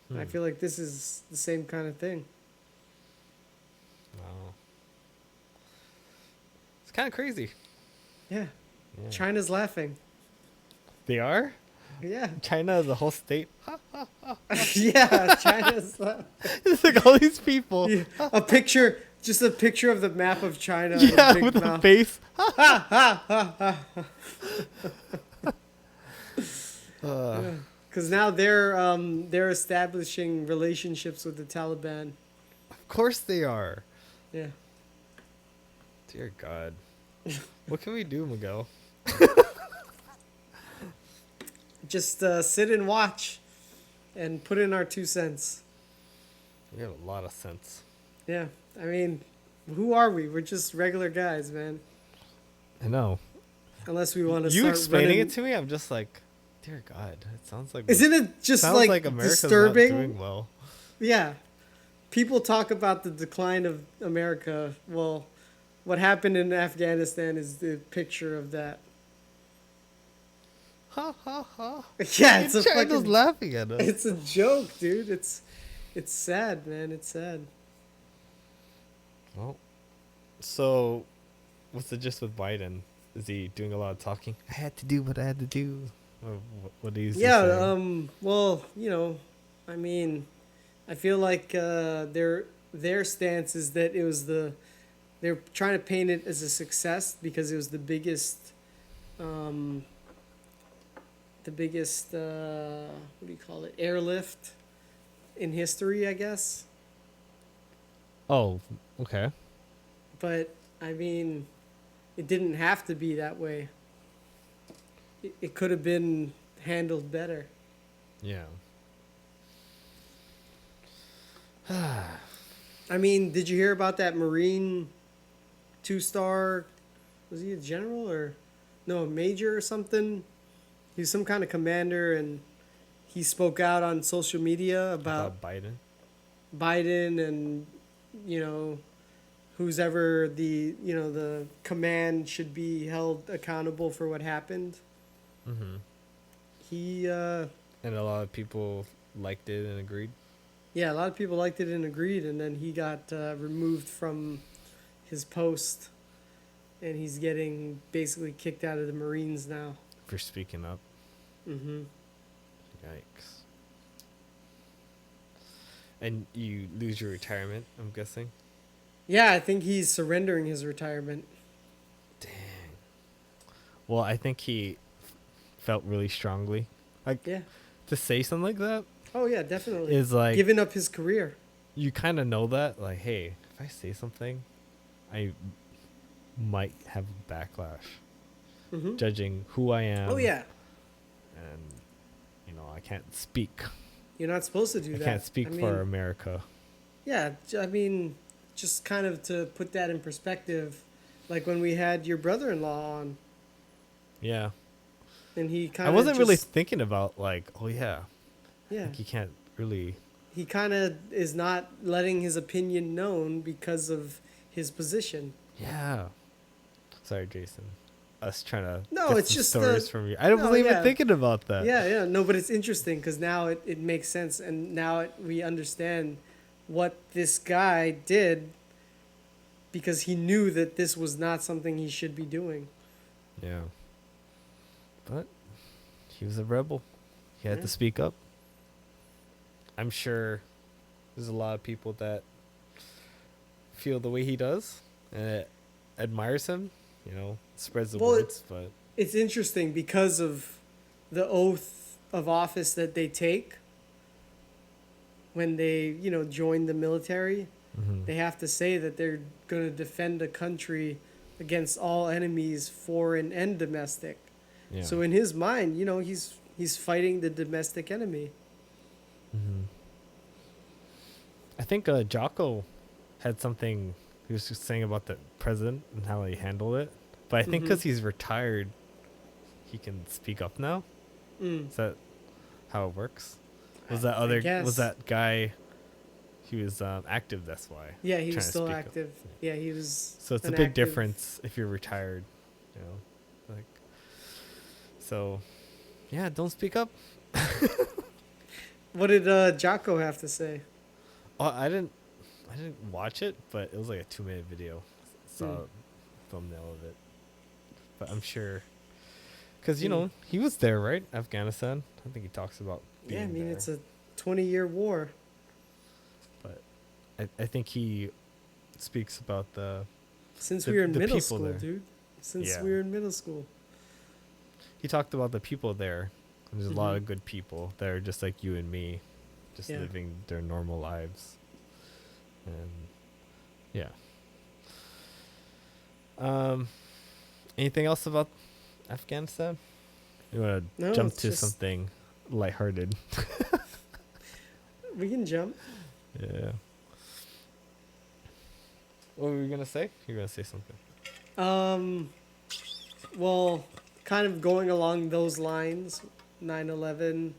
And I Hmm. feel like this is the same kind of thing. Wow. It's kind of crazy. Yeah. Yeah. China's laughing. They are? Yeah. China is a whole state. Yeah, China's laughing. It's like all these people. Yeah. Just a picture of the map of China. Yeah, big with a mouth. face. Because now they're establishing relationships with the Taliban. Of course they are. Yeah. Dear God. What can we do, Miguel? Just sit and watch and put in our 2 cents. We have a lot of sense. Yeah. I mean, who are we? We're just regular guys, man. I know. Unless we want to You start explaining running... it to me, I'm just like, dear God. It sounds like Isn't it just sounds like, like America's disturbing? not doing well. Yeah. People talk about the decline of America. Well, what happened in Afghanistan is the picture of that. Ha ha ha. Yeah, it's a China's fucking... laughing at us. It's a joke, dude. It's sad, man. It's sad. Well, so what's the gist with Biden? Is he doing a lot of talking? I had to do what I had to do. Or what is he Yeah, saying? well, you know, I mean, I feel like their stance is that they're trying to paint it as a success because it was the biggest what do you call it, airlift in history, I guess. Oh, okay. But I mean, it didn't have to be that way. It could have been handled better. Yeah. I mean, did you hear about that Marine 2-star? Was he a general or no, a major or something? He was some kind of commander, and he spoke out on social media about Biden? Biden and, you know, who's ever the command should be held accountable for what happened. Mm-hmm. he And a lot of people liked it and agreed. yeah, a lot of people liked it and agreed, and then he got removed from his post, and he's getting basically kicked out of the Marines now. For speaking up. Mm-hmm. Yikes. And you lose your retirement, I'm guessing? Yeah, I think he's surrendering his retirement. Dang. Well, I think he felt really strongly. Like, Yeah. to say something like that Oh yeah, definitely. is like, Giving up his career. you kind of know that. Like, hey, if I say something, I might have a backlash. Mm-hmm. Judging who I am. Oh yeah. And, I can't speak. You're not supposed to do that. I can't speak for America. Yeah, I mean, just kind of to put that in perspective, like when we had your brother-in-law on, Yeah. and he kind I of wasn't really thinking about, like, oh, yeah. yeah, Like, you can't really. he kind of is not letting his opinion known because of his position. Yeah. Sorry, Jason. Us trying to No, get it's some just stories from you. I wasn't even yeah. thinking about that. Yeah, no, but it's interesting because now it makes sense, and now we understand what this guy did because he knew that this was not something he should be doing. Yeah. But he was a rebel. He had Yeah. to speak up. I'm sure there's a lot of people that feel the way he does and it admires him, spreads the words, but It's interesting because of the oath of office that they take when they, join the military. mhm. They have to say that they're going to defend a country against all enemies, foreign and domestic. Yeah. So in his mind, he's fighting the domestic enemy. Mhm. I think Jocko had something he was just saying about the president and how he handled it. But I think Mhm. because he's retired, he can speak up now. Mm. Is that how it works? Was guess. that guy? He was active. That's why. Yeah, he trying was to still speak up. active. Yeah, he was. So it's a an big active- difference if you're retired. Like. So, yeah, don't speak up. What did Jocko have to say? Oh, I didn't watch it, but it was like a 2-minute video. Saw a thumbnail of it, but I'm sure, because he was there, right? Afghanistan. I think he talks about. Yeah, I being mean there. it's a 20-year war. But I think he speaks about the. Since The- we were in the middle people school, there. dude. Since Yeah. we were in middle school. He talked about the people there. There's a lot Mhm. of good people that are just like you and me, just Yeah. living their normal lives. And yeah. Anything else about Afghanistan? You want to No, jump it's to just- something lighthearted? We can jump. Yeah. What were you gonna say? You're gonna say something. Well, kind of going along those lines, 9/11,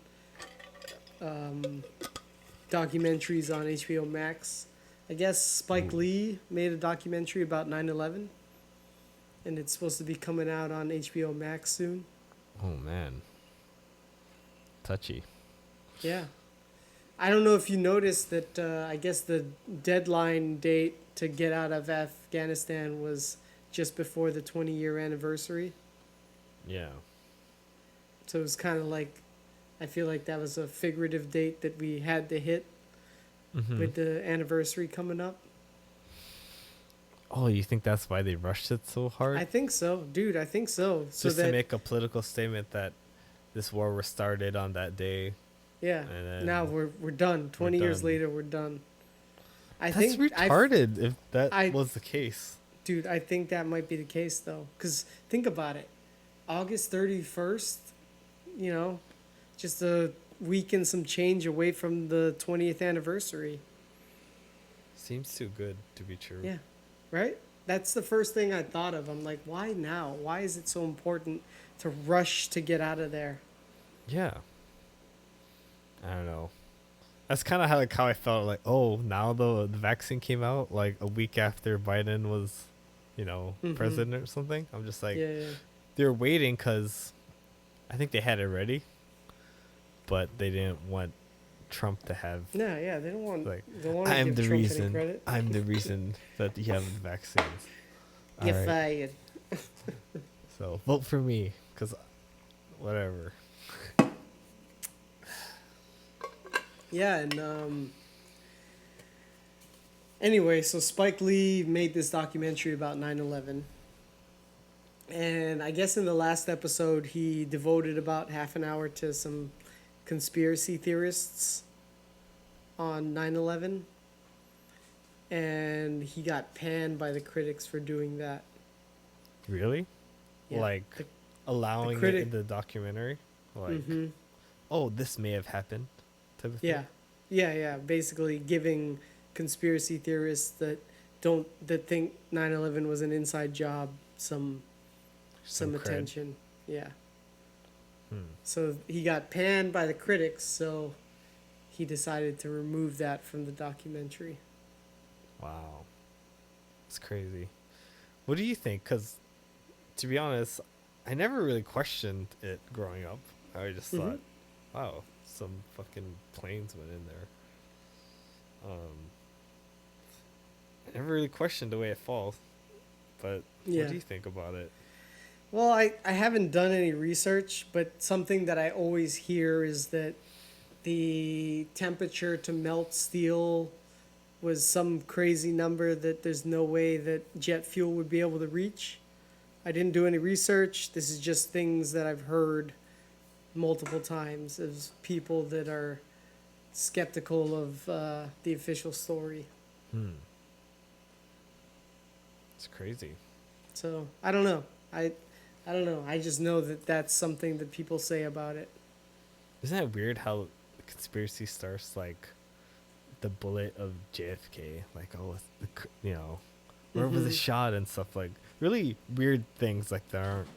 documentaries on HBO Max. I guess Spike Ooh. Lee made a documentary about 9/11, and it's supposed to be coming out on HBO Max soon. Oh man. Touchy. Yeah. I don't know if you noticed that I guess the deadline date to get out of Afghanistan was just before the 20-year anniversary. Yeah. So it was kind of like, I feel like that was a figurative date that we had to hit Mm-hmm. with the anniversary coming up. Oh, you think that's why they rushed it so hard? I think so, dude. I think so. So Just to that make a political statement that this war was started on that day. yeah, And then now we're done. 20 years done. later, we're done. I That's think retarded if that I- was the case. dude, I think that might be the case though, because think about it, August 31st, just a week and some change away from the 20th anniversary. Seems too good to be true. Yeah, right? That's the first thing I thought of. I'm like, why now? Why is it so important to rush to get out of there? Yeah. I don't know. That's kind of how I felt. Like, oh, now the vaccine came out like a week after Biden was, Mhm. president or something. I'm just like, Yeah. they're waiting because I think they had it ready. but they didn't want Trump to have No, yeah, they don't want. like They don't want to I'm give the Trump any reason. credit. I'm the reason that you have the vaccines. All Get right. fired. So vote for me, cause whatever. Yeah, and anyway, so Spike Lee made this documentary about 9/11. And I guess in the last episode, he devoted about half an hour to some conspiracy theorists on 9/11. And he got panned by the critics for doing that. Really? Yeah. Like allowing it critic- in the documentary? Like, Mm-hmm. oh, this may have happened. Type of thing? Yeah. Yeah. Basically giving conspiracy theorists that think 9/11 was an inside job some Some cred. attention. Yeah. Hmm. So he got panned by the critics, so he decided to remove that from the documentary. Wow. It's crazy. What do you think? Because, to be honest, I never really questioned it growing up. I just thought, wow, some fucking planes went in there. I never really questioned the way it falls. But Yeah. what do you think about it? Well, I haven't done any research, but something that I always hear is that the temperature to melt steel was some crazy number that there's no way that jet fuel would be able to reach. I didn't do any research. This is just things that I've heard multiple times of people that are skeptical of the official story. It's crazy. So I don't know. I don't know. I just know that that's something that people say about it. Isn't that weird how the conspiracy starts like the bullet of JFK? Like, oh, where was the shot and stuff, like really weird things like that aren't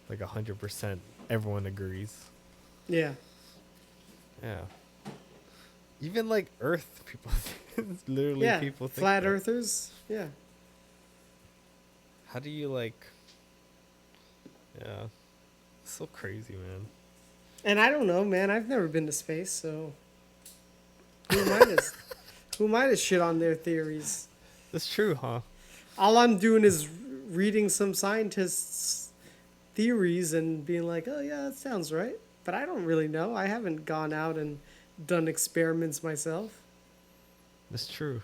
like 100% everyone agrees. Yeah. Yeah. Even like Earth people, literally Yeah. people think Flat that. earthers. Yeah. How do you like? Yeah, it's so crazy, man. And I don't know, man. I've never been to space, so who am I to shit on their theories? That's true, huh? All I'm doing is reading some scientists' theories and being like, oh yeah, that sounds right. But I don't really know. I haven't gone out and done experiments myself. That's true.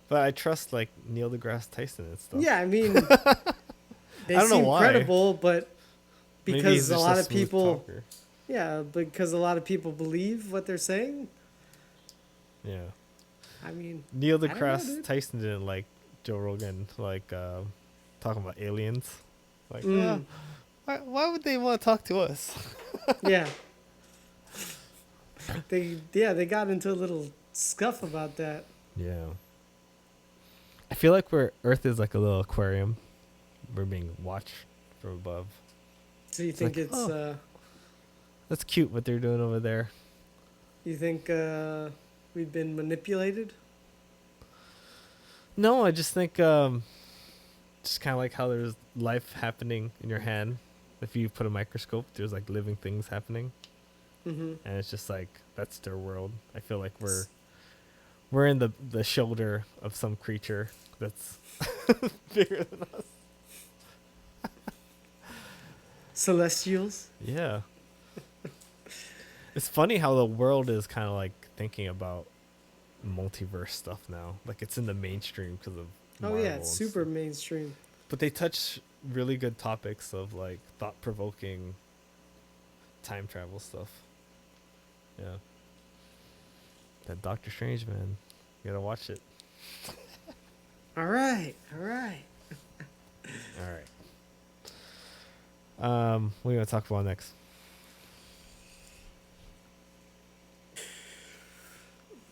But I trust like Neil deGrasse Tyson and stuff. Yeah, I mean, they I don't know seem why. credible, but Maybe because he's a just lot of smooth people, talker. yeah, because a lot of people believe what they're saying. Yeah. I mean, Neil don't know, deGrasse dude. Tyson didn't like Joe Rogan, like talking about aliens. Like, why would they want to talk to us? yeah. They got into a little scuff about that. Yeah. I feel like Earth is like a little aquarium. We're being watched from above. So you It's think like, it's That's cute what they're doing over there. you think we've been manipulated? No, I just think just kind of like how there's life happening in your hand. If you put a microscope, there's like living things happening. Mm-hmm. And it's just like that's their world. I feel like we're in the shoulder of some creature that's bigger than us. Celestials. Yeah. It's funny how the world is kind of like thinking about multiverse stuff now. Like it's in the mainstream because of Oh Marvel yeah, it's and super stuff. mainstream. But they touch really good topics of like thought-provoking time travel stuff. Yeah. That Doctor Strange, man. You gotta watch it. All right. All right. What do you want to talk about next?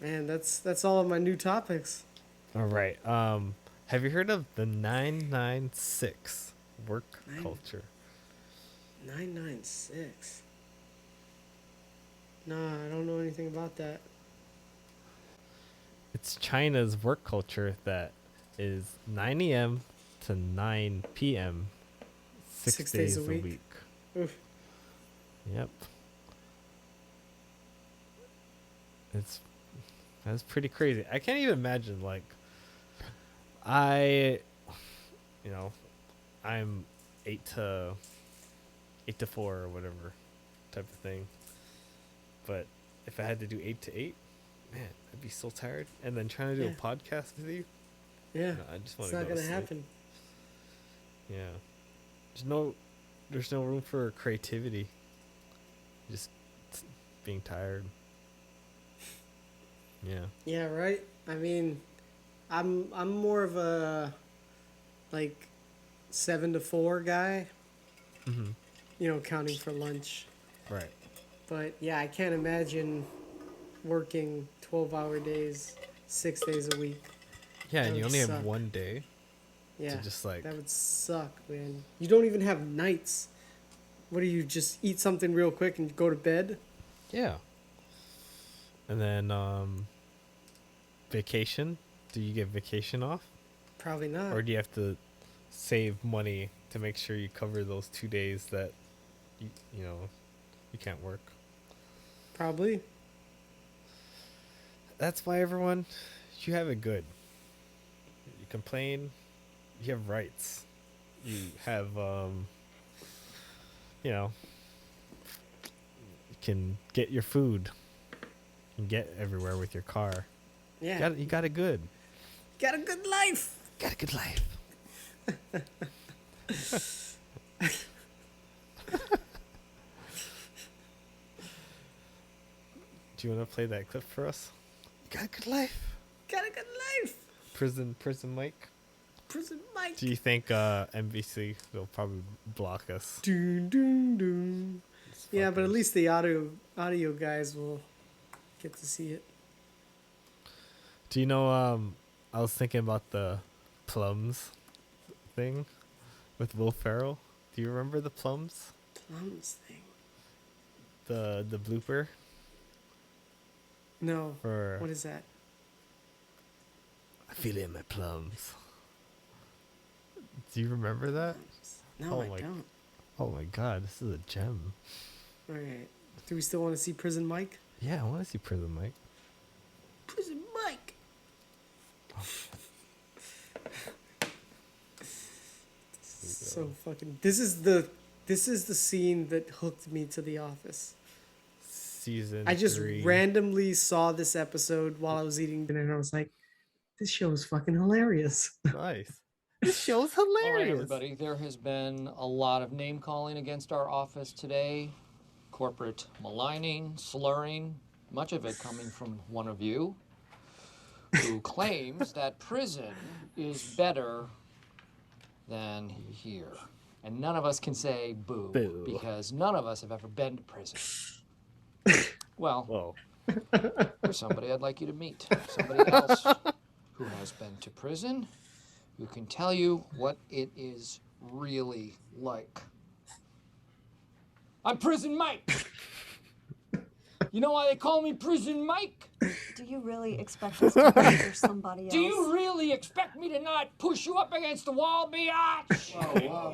Man, that's all of my new topics. All right. Have you heard of the 996 work culture? 996. Nah, I don't know anything about that. It's China's work culture that is 9 a.m. to 9 p.m. 6 days a week. Oof. Yep. It's that's pretty crazy. I can't even imagine like I, you know, I'm 8 to 4 or whatever type of thing. But if I had to do 8 to 8, man, I'd be so tired. And then trying to do a podcast with you, Yeah. no, I just want It's to not go to gonna sleep. happen. Yeah, there's no room for creativity. Just being tired. Yeah. Yeah, right. I mean, I'm more of a like 7 to 4 guy. Mm-hmm. You know, counting for lunch. Right. But yeah, I can't imagine working 12-hour days, 6 days a week. Yeah, That and you would only suck. have one day Yeah, to just like. that would suck, man. You don't even have nights. What do you just eat something real quick and go to bed? Yeah. And then vacation. Do you get vacation off, Probably not. or do you have to save money to make sure you cover those 2 days that you know you can't work? Probably. That's why everyone, you have it good. You complain, you have rights. You have you know, you can get your food. You can get everywhere with your car. Yeah. You got it good. Got a good life. Got a good life. Do you want to play that clip for us? Got a good life. Got a good life. Prison Mike. Prison Mike. Do you think NBC will probably block us? Doon, doon, doon. It's Yeah, but at fuckers. least the audio guys will get to see it. Do you know? I was thinking about the plums thing with Will Ferrell. Do you remember the plums? Plums thing. The blooper No. for What is that? I feel it in my plums. Do you remember that? No, Oh I my- don't. Oh my god, this is a gem. All right. Do we still want to see Prison Mike? Yeah, I want to see Prison Mike. Prison Mike. So fucking. This is the scene that hooked me to The Office. Season I just 3. randomly saw this episode while I was eating dinner, and I was like, "This show is fucking hilarious." Nice. This show's All right, hilarious. everybody. There has been a lot of name calling against our office today. Corporate maligning, slurring, much of it coming from one of you who claims that prison is better than here. And none of us can say boo, Boo. because none of us have ever been to prison. Well, Whoa. there's somebody I'd like you to meet. Somebody else who has been to prison, who can tell you what it is really like. I'm Prison Mike. You know why they call me Prison Mike? Do you really expect us to vote for somebody else? Do you really expect me to not push you up against the wall, biatch? Whoa, All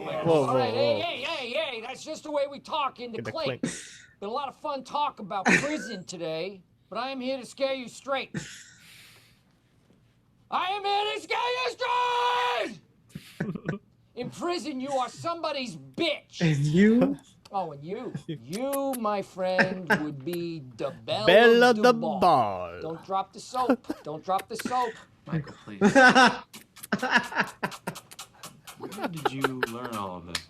right, whoa. hey, that's just the way we talk in the Get the clink. clink. Been a lot of fun talk about prison today, but I am here to scare you straight. I am here to scare you straight! In prison, you are somebody's bitch. And you? Oh, and you, my friend, would be the belle, Bella du the ball. ball. Don't drop the soap. Don't drop the soap. Michael, please. Where did you learn all of this?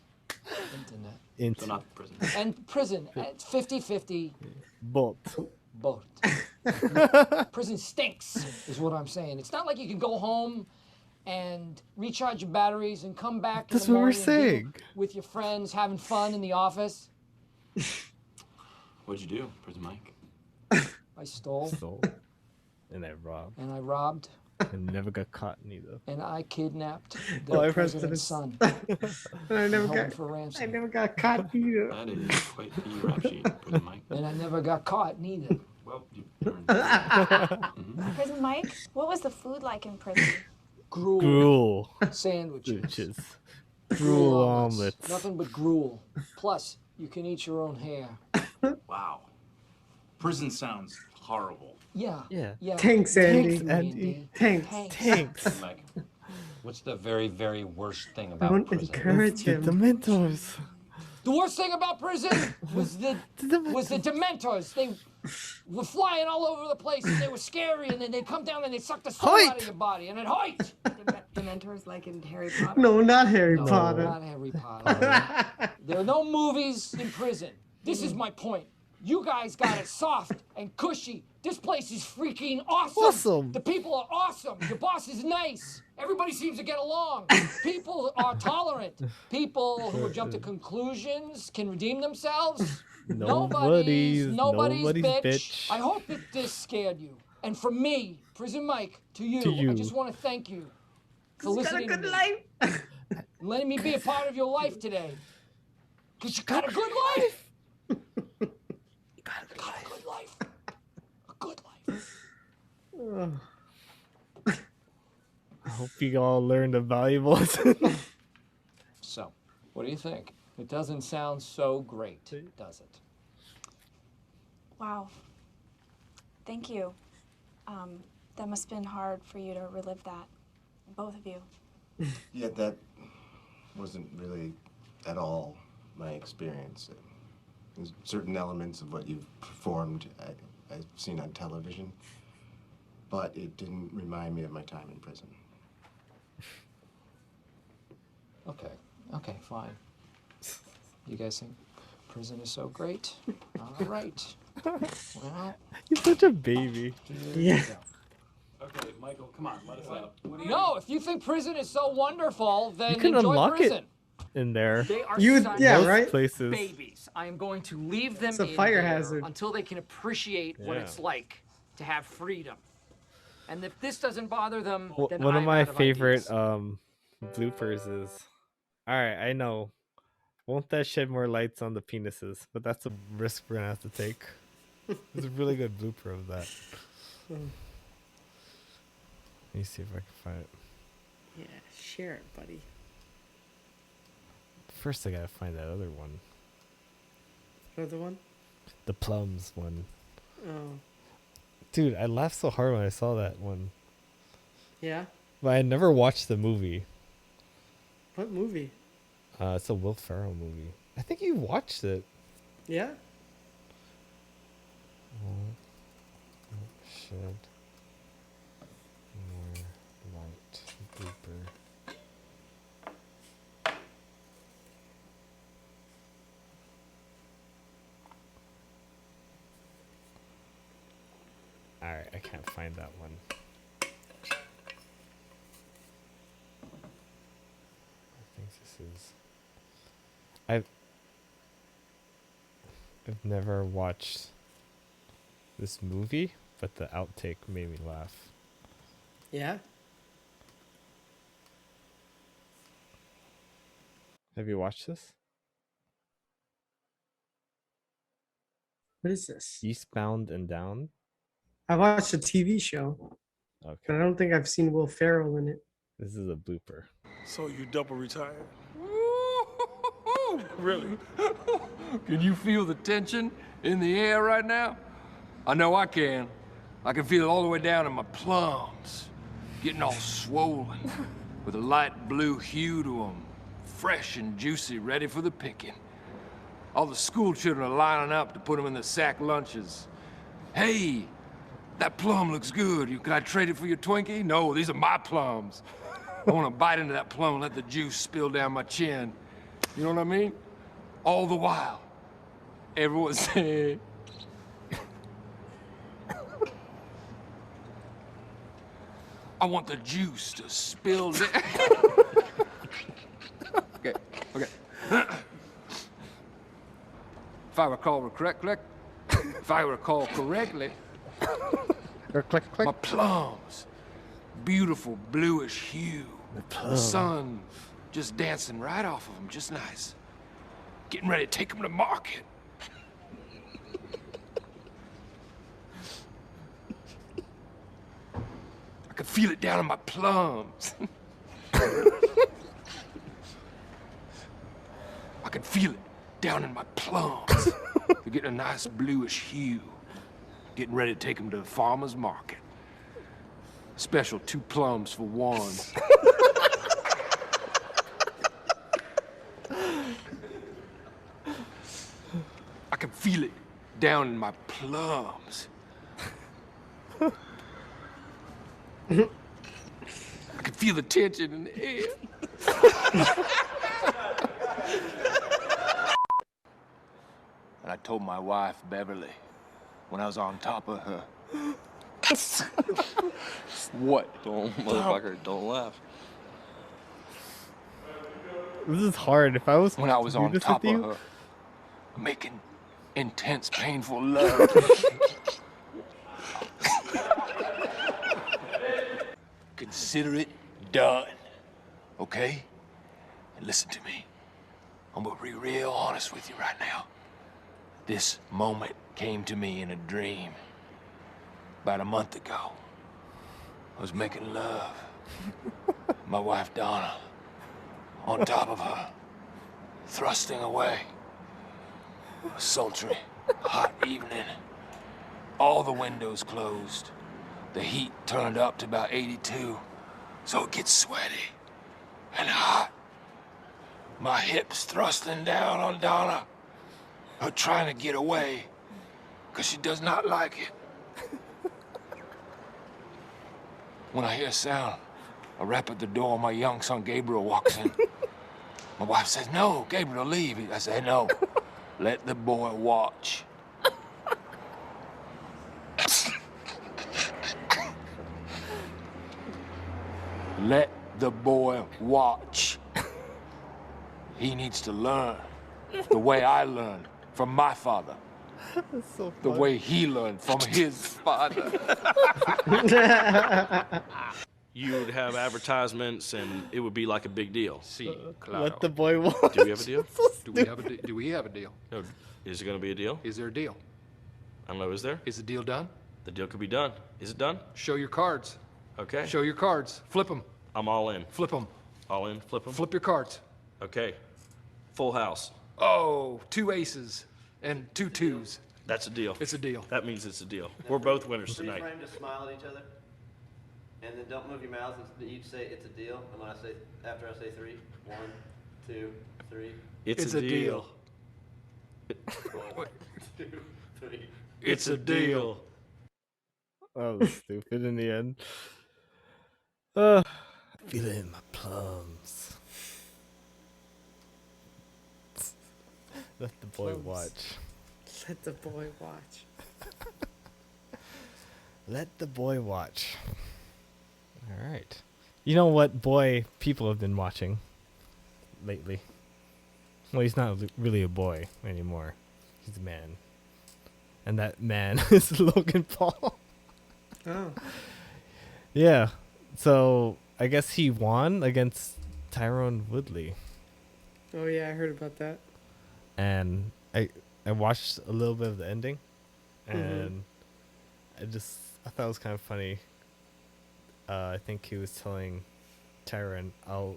Internet. So not prison. And prison, it's 50-50 Both. both. Prison stinks, is what I'm saying. It's not like you can go home and recharge your batteries and come back That's in the what we're morning and saying. be with your friends, having fun in the office. What'd you do, Prison Mike? I stole, So, and I robbed. and I robbed, And never got caught neither. and I kidnapped Oh, I the pressed president's it. son. And I never Held him got. for I ransom. never got caught either. That is quite the rap sheet, Prison Mike. And I never got caught neither. Well, you learned. Prison Mike, what was the food like in prison? Gruel, Gruel. sandwiches, Bitches. gruel Gruel omelets. omelets. Nothing but gruel. Plus, you can eat your own hair. Wow. Prison sounds horrible. Yeah. Yeah. Yeah. Thanks, Andy. Thanks, Andy. Thanks. Thanks. Mike, What's the very, very worst thing about Don't prison? encourage The him. Dementors. The worst thing about prison was the Dementors. They were flying all over the place, and they were scary, and then they'd come down and they'd suck the soul out of your body, and it hoit. Dementors like in Harry Potter. No, not Harry No, Potter. not Harry Potter. There are no movies in prison. This is my point. You guys got it soft and cushy. This place is freaking awesome. Awesome. The people are awesome. Your boss is nice. Everybody seems to get along. People are tolerant. People who jump to conclusions can redeem themselves. Nobody's bitch. I hope that this scared you. And from me, Prison Mike, to you. I just want to thank you for listening to me. life. And letting me be a part of your life today. Because you got a good life. You got a good life. A good life. I hope you all learned a valuable lesson. So, what do you think? It doesn't sound so great, does it? Wow. Thank you. That must have been hard for you to relive that, both of you. Yeah, that wasn't really at all my experience. There's certain elements of what you've performed I've seen on television, but it didn't remind me of my time in prison. Okay, fine. You guys think prison is so great? All right. Well, You're such a baby. Yeah. Okay, Michael, come on, let us out. no, if you think prison is so wonderful, then You can enjoy unlock prison. it in there. They are You, such yeah, Most right? places. babies. I am going to leave them It's a in fire there hazard. until they can appreciate what Yeah. it's like to have freedom. And if this doesn't bother them, then One of I'm my out of favorite ideas. bloopers is, all right, I know, won't that shed more lights on the penises? But that's a risk we're gonna have to take. It's a really good blooper of that. Let me see if I can find it. Yeah, share it, buddy. First, I gotta find that other one, Another one? the plums one. Oh, Dude, I laughed so hard when I saw that one, yeah. but I never watched the movie. What movie? It's a Will Ferrell movie. I think you watched it. Yeah. Shed more light blooper. Alright, I can't find that one. I think this is. I've never watched this movie, but the outtake made me laugh. Yeah. Have you watched this? What is this? Eastbound and Down? I watched a TV show, but I Okay. don't think I've seen Will Ferrell in it. This is a blooper. So you double retired? Really? Can you feel the tension in the air right now? I know I can. I can feel it all the way down in my plums, getting all swollen, with a light blue hue to them, fresh and juicy, ready for the picking. All the school children are lining up to put them in the sack lunches. Hey, that plum looks good. Can I trade it for your Twinkie? No, these are my plums. I want to bite into that plum and let the juice spill down my chin. You know what I mean? All the while, everyone's saying, I want the juice to spill down. Okay. If I recall correctly, my plums, beautiful bluish hue. The sun just dancing right off of them, just nice. Getting ready to take them to market. I could feel it down in my plums. I can feel it down in my plums. They're getting a nice bluish hue. getting ready to take them to the farmer's market. Special 2 plums for 1. I can feel it down in my plums. I can feel the tension in the air. And I told my wife, Beverly, when I was on top of her. What? Don't, motherfucker, don't laugh. This is hard. If I was When I was to do on this top with of you, her, making intense, painful love. Consider it done, okay? And listen to me. I'm gonna be real honest with you right now. This moment came to me in a dream. About a month ago, I was making love. My wife Donna, on top of her, thrusting away. A sultry, hot evening. All the windows closed. The heat turned up to about 82, so it gets sweaty and hot. My hips thrusting down on Donna, her trying to get away, because she does not like it. When I hear a sound, a rap at the door, my young son Gabriel walks in. My wife says, "No, Gabriel, leave." I say, "No, let the boy watch." Let the boy watch. He needs to learn the way I learned from my father. that's so The funny. way he learned from his father. You would have advertisements, and it would be like a big deal. See, claro. Let the boy watch. Do we have a deal? Do we have a deal? No. Is it going to be a deal? Is there a deal? I don't know. Is there? Is the deal done? The deal could be done. Is it done? Show your cards. Okay. Show your cards. Flip them. I'm all in. Flip them. All in. Flip them. Flip your cards. Okay. Full house. Oh, 2 aces and 2 twos. That's a deal. It's a deal. That means it's a deal. We're both winners Free tonight. frame, just smile at each other. And then don't move your mouths and each say it's a deal. And when I say, after I say 3, 1, 2, 3. It's a deal. 1, 2, 3. It's a deal. That was stupid in the end. Feel it in my plums. Let the boy Plums. watch. Let the boy watch. Let the boy watch. All right. You know what boy people have been watching lately? Well, he's not really a boy anymore. He's a man. And that man is Logan Paul. Oh. Yeah. So I guess he won against Tyrone Woodley. Oh yeah, I heard about that. And I watched a little bit of the ending, and I thought it was kind of funny. I think he was telling Tyron, "I'll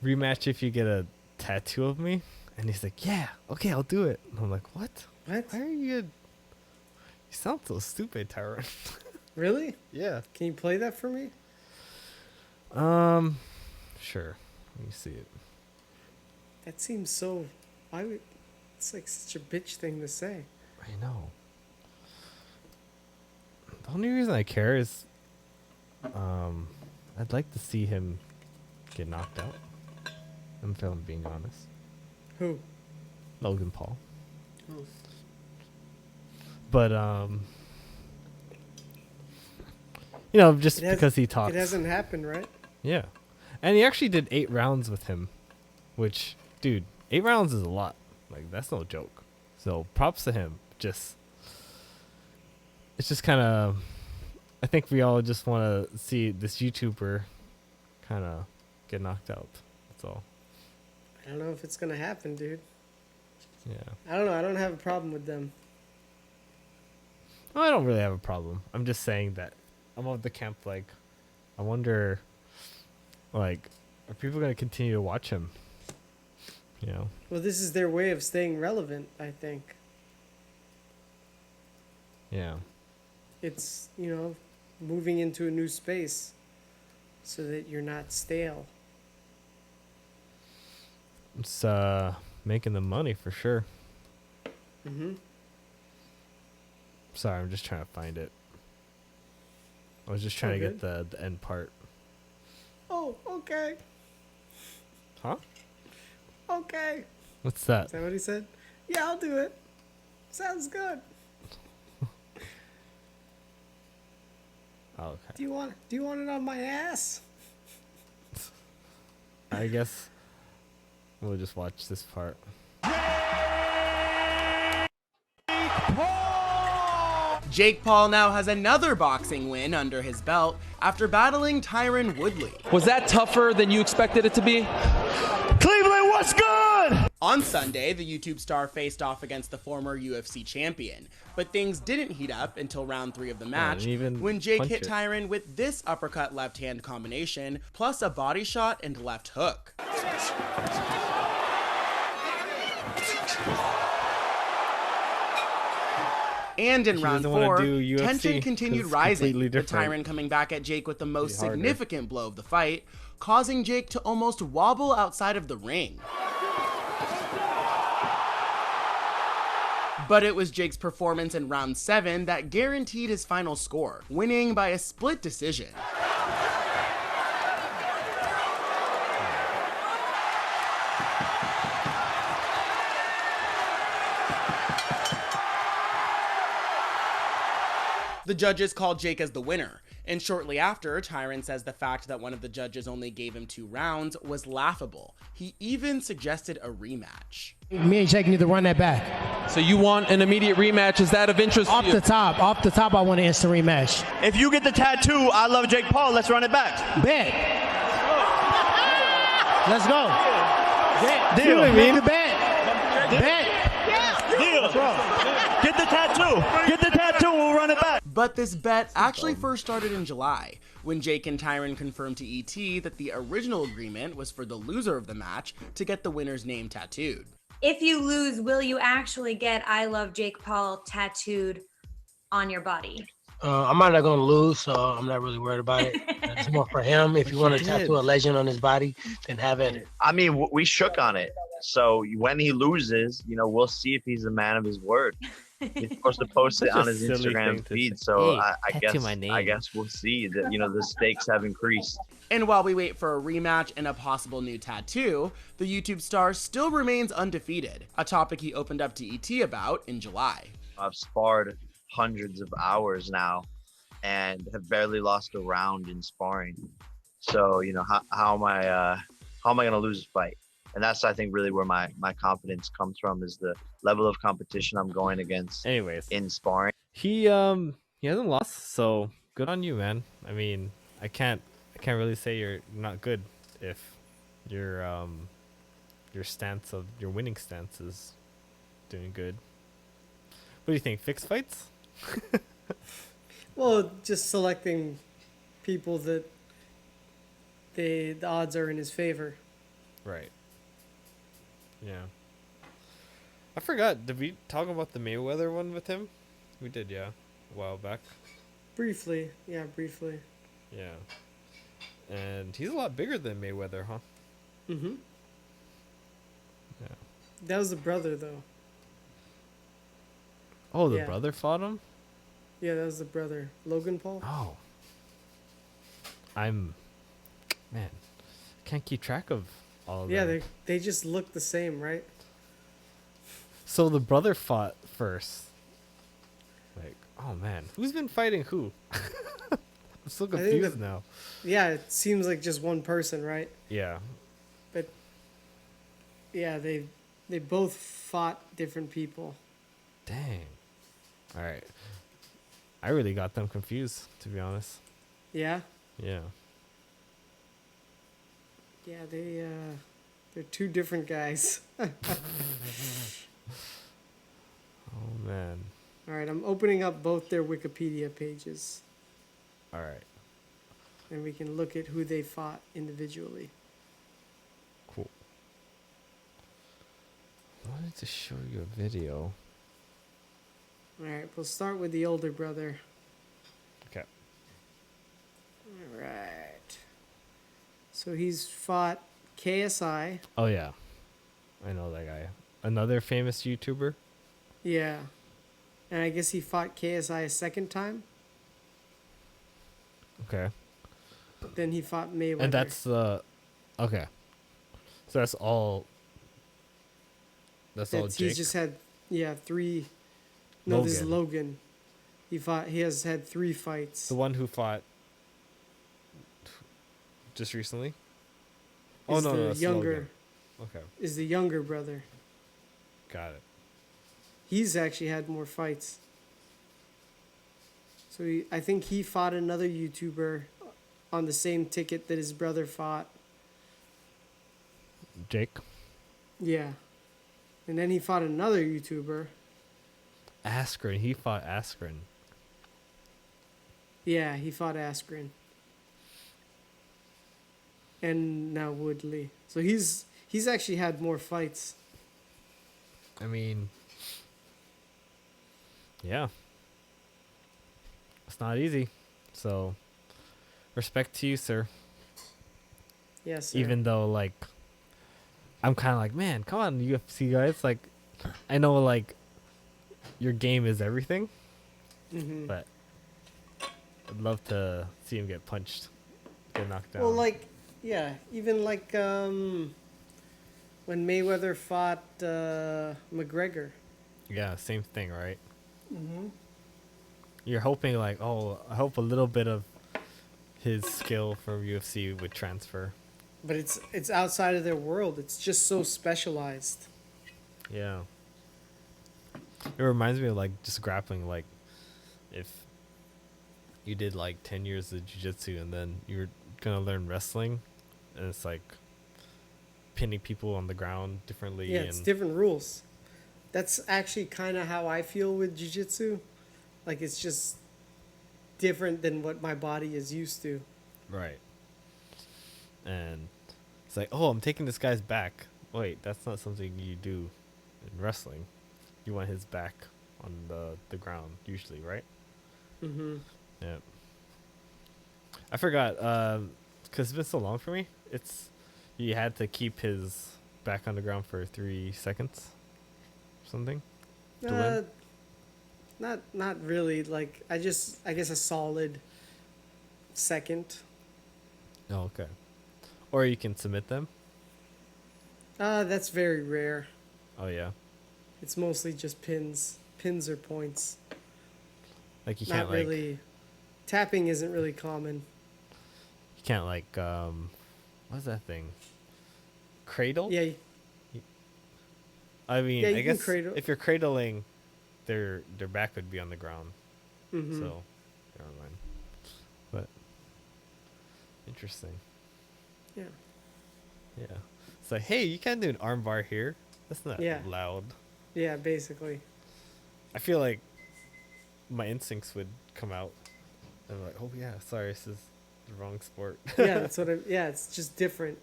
rematch if you get a tattoo of me," and he's like, "Yeah, okay, I'll do it." And I'm like, "What? What? Why are you? You sound so stupid, Tyron." Really? Yeah. Can you play that for me? Sure. Let me see it. That seems so. Why would? It's like such a bitch thing to say. I know. The only reason I care is, I'd like to see him get knocked out. If I'm being honest. Who? Logan Paul. Oh. But you know, just It has- because he talks. It hasn't happened, right? Yeah, and he actually did 8 rounds with him, which, dude, 8 rounds is a lot. Like, that's no joke. So props to him. It's just kind of, I think we all just want to see this YouTuber kind of get knocked out. That's all. I don't know if it's gonna happen, dude. Yeah. I don't know. I don't have a problem with them. Well, I don't really have a problem. I'm just saying that I'm of the camp, like, I wonder, like, are people going to continue to watch him? You know? Well, this is their way of staying relevant, I think. Yeah. It's, moving into a new space so that you're not stale. It's making the money for sure. Mm-hmm. Sorry, I'm just trying to find it. I was just trying to get the end part. Oh, okay. Huh? Okay. What's that? Is that what he said? Yeah, I'll do it. Sounds good. Oh, okay. Do you want it on my ass? I guess we'll just watch this part. Jake Paul now has another boxing win under his belt after battling Tyron Woodley. Was that tougher than you expected it to be? Cleveland, what's good? On Sunday, the YouTube star faced off against the former UFC champion, but things didn't heat up until round 3 of the match when Jake hit Tyron with this uppercut left-hand combination, plus a body shot and left hook. And in round 4, tension continued rising, with Tyron coming back at Jake with the most significant blow of the fight, causing Jake to almost wobble outside of the ring. But it was Jake's performance in round 7 that guaranteed his final score, winning by a split decision. The judges called Jake as the winner, and shortly after, Tyron says the fact that one of the judges only gave him 2 rounds was laughable. He even suggested a rematch. Me and Jake need to run that back. So you want an immediate rematch? Is that of interest to you? Off the top, I want an instant rematch. If you get the tattoo, I love Jake Paul, let's run it back. Bet. Let's go. Bet. Deal. Bet. Deal. Get the tattoo. Get the tattoo, we'll run it back. But this bet actually first started in July, when Jake and Tyron confirmed to ET that the original agreement was for the loser of the match to get the winner's name tattooed. If you lose, will you actually get I Love Jake Paul tattooed on your body? I'm not going to lose, so I'm not really worried about it. It's more for him. If you want to tattoo a legend on his body, then have at it. I mean, we shook on it. So when he loses, we'll see if he's a man of his word. He's supposed to post it on his Instagram feed, so Hey, I guess we'll see that the stakes have increased. And while we wait for a rematch and a possible new tattoo, the YouTube star still remains undefeated, a topic he opened up to ET about in July. I've sparred hundreds of hours now and have barely lost a round in sparring. So how am I going to lose a fight? And that's, I think, really where my confidence comes from, is the level of competition I'm going against. Anyways, in sparring. He hasn't lost, so good on you, man. I mean, I can't really say you're not good if your winning stance is doing good. What do you think? Fixed fights? Well, just selecting people that the odds are in his favor. Right. Yeah. I forgot. Did we talk about the Mayweather one with him? We did, yeah. A while back. Briefly. Yeah, briefly. Yeah. And he's a lot bigger than Mayweather, huh? Mm-hmm. Yeah. That was the brother, though. Oh, the brother fought him? Yeah, that was the brother. Logan Paul? Oh. Man, I can't keep track of all of them. Yeah, they just look the same, right? So the brother fought first. Like, oh man, who's been fighting who? I'm so confused now. Yeah, it seems like just one person, right? Yeah. But yeah, they both fought different people. Dang. All right. I really got them confused, to be honest. Yeah? Yeah. Yeah, they're two different guys. Oh man. All right, I'm opening up both their Wikipedia pages. All right. And we can look at who they fought individually. Cool. I wanted to show you a video. All right, we'll start with the older brother. Okay. All right. So he's fought KSI. Oh yeah, I know that guy. Another famous YouTuber. Yeah. And I guess he fought KSI a second time. Okay. But then he fought Mayweather. And that's the okay. So that's all. That's all Jake. He's just had 3. No, this is Logan. He has had 3 fights. The one who fought just recently. Oh no, that's younger. Logan. Okay. Is the younger brother. Got it. He's actually had more fights. So I think he fought another YouTuber on the same ticket that his brother fought. Jake. Yeah. And then he fought another YouTuber. Askren. He fought Askren. Yeah, he fought Askren. And now Woodley. So he's actually had more fights. I mean, yeah. It's not easy. So, respect to you, sir. Yes, sir. Even though, like, I'm kind of like, man, come on, UFC guys. Like, I know, like, your game is everything. Mm-hmm. But I'd love to see him get punched, get knocked down. Well, like, yeah, even like when Mayweather fought McGregor. Yeah, same thing, right? Mm-hmm. You're hoping, like, oh, I hope a little bit of his skill from UFC would transfer. But it's outside of their world. It's just so specialized. Yeah. It reminds me of, like, just grappling, like, if you did, like, 10 years of jiu-jitsu and then you're going to learn wrestling, and it's, like, pinning people on the ground differently. Yeah, it's different rules. That's actually kind of how I feel with jiu-jitsu. Like, it's just different than what my body is used to. Right. And it's like, oh, I'm taking this guy's back. Wait, that's not something you do in wrestling. You want his back on the ground, usually, right? Mm-hmm. Yeah. I forgot, because it's been so long for me. You had to keep his back on the ground for 3 seconds. Something. To win. Not really. Like, I guess a solid second. Oh, okay. Or you can submit them. That's very rare. Oh yeah. It's mostly just pins or points. Like you Not can't really. Tapping isn't really common. You can't like what's that thing? Cradle? Yeah. I mean, Yeah, I guess if you're cradling, their back would be on the ground. Mm-hmm. So, never mind. But interesting. Yeah. Yeah. It's like, hey, you can't do an armbar here. That's not loud. Yeah, basically. I feel like my instincts would come out. I'm like, oh yeah, sorry, this is the wrong sport. Yeah, that's what it's just different.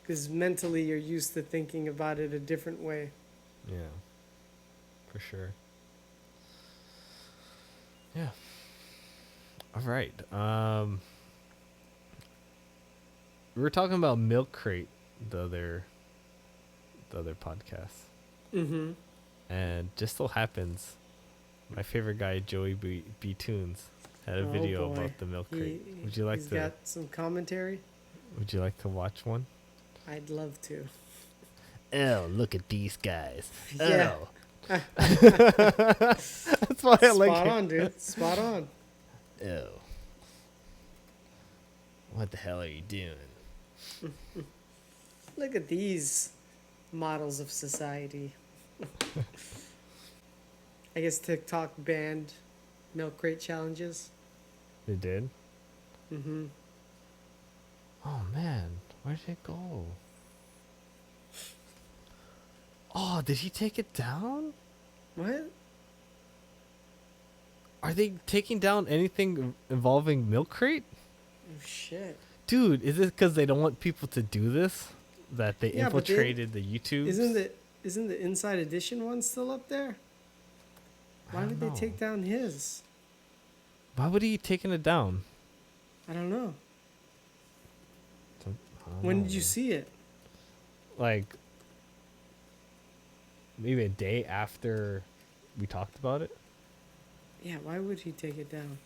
Because mentally you're used to thinking about it a different way. Yeah. For sure. Yeah. All right. We were talking about Milk Crate the other podcast. Mm-hmm. And just so happens, my favorite guy, Joey B. Tunes, had a video about the Milk Crate. Would you like he's got some commentary? Would you like to watch one? I'd love to. Oh, look at these guys. Yeah. Oh. That's why I like it. Spot on, dude. Spot on. Oh. What the hell are you doing? Look at these models of society. I guess TikTok banned Milk Crate challenges. They did? Mm-hmm. Oh, man. Where did it go? Oh, did he take it down? What? Are they taking down anything involving Milk Crate? Oh, shit. Dude, is it because they don't want people to do this? That they infiltrated the YouTube? Isn't the Inside Edition one still up there? Why would they take down his? Why would he taking it down? I don't know. I don't When know, did you man. see it? Like maybe a day after we talked about it. Yeah, why would he take it down?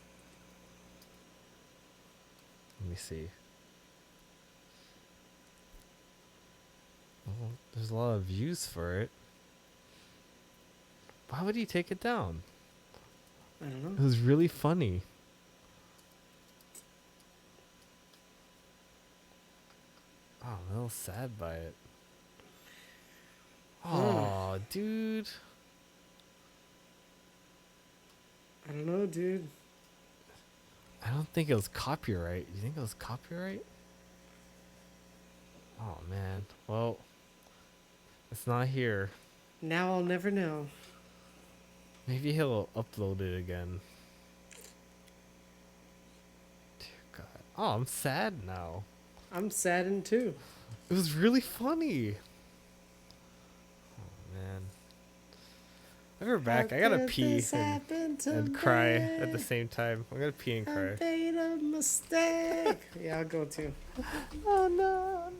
Let me see. Well, there's a lot of views for it. Why would he take it down? I don't know. It was really funny. Oh, I'm a little sad by it. Oh, dude. I don't know, dude. I don't think it was copyright. You think it was copyright? Oh, man. Well, it's not here. Now I'll never know. Maybe he'll upload it again. Dear God. Oh, I'm sad now. I'm saddened too. It was really funny. Oh, man. I'll be back. I gotta pee and cry at the same time. I'm gonna pee and cry. I made a mistake. Yeah, I'll go too. Oh, no,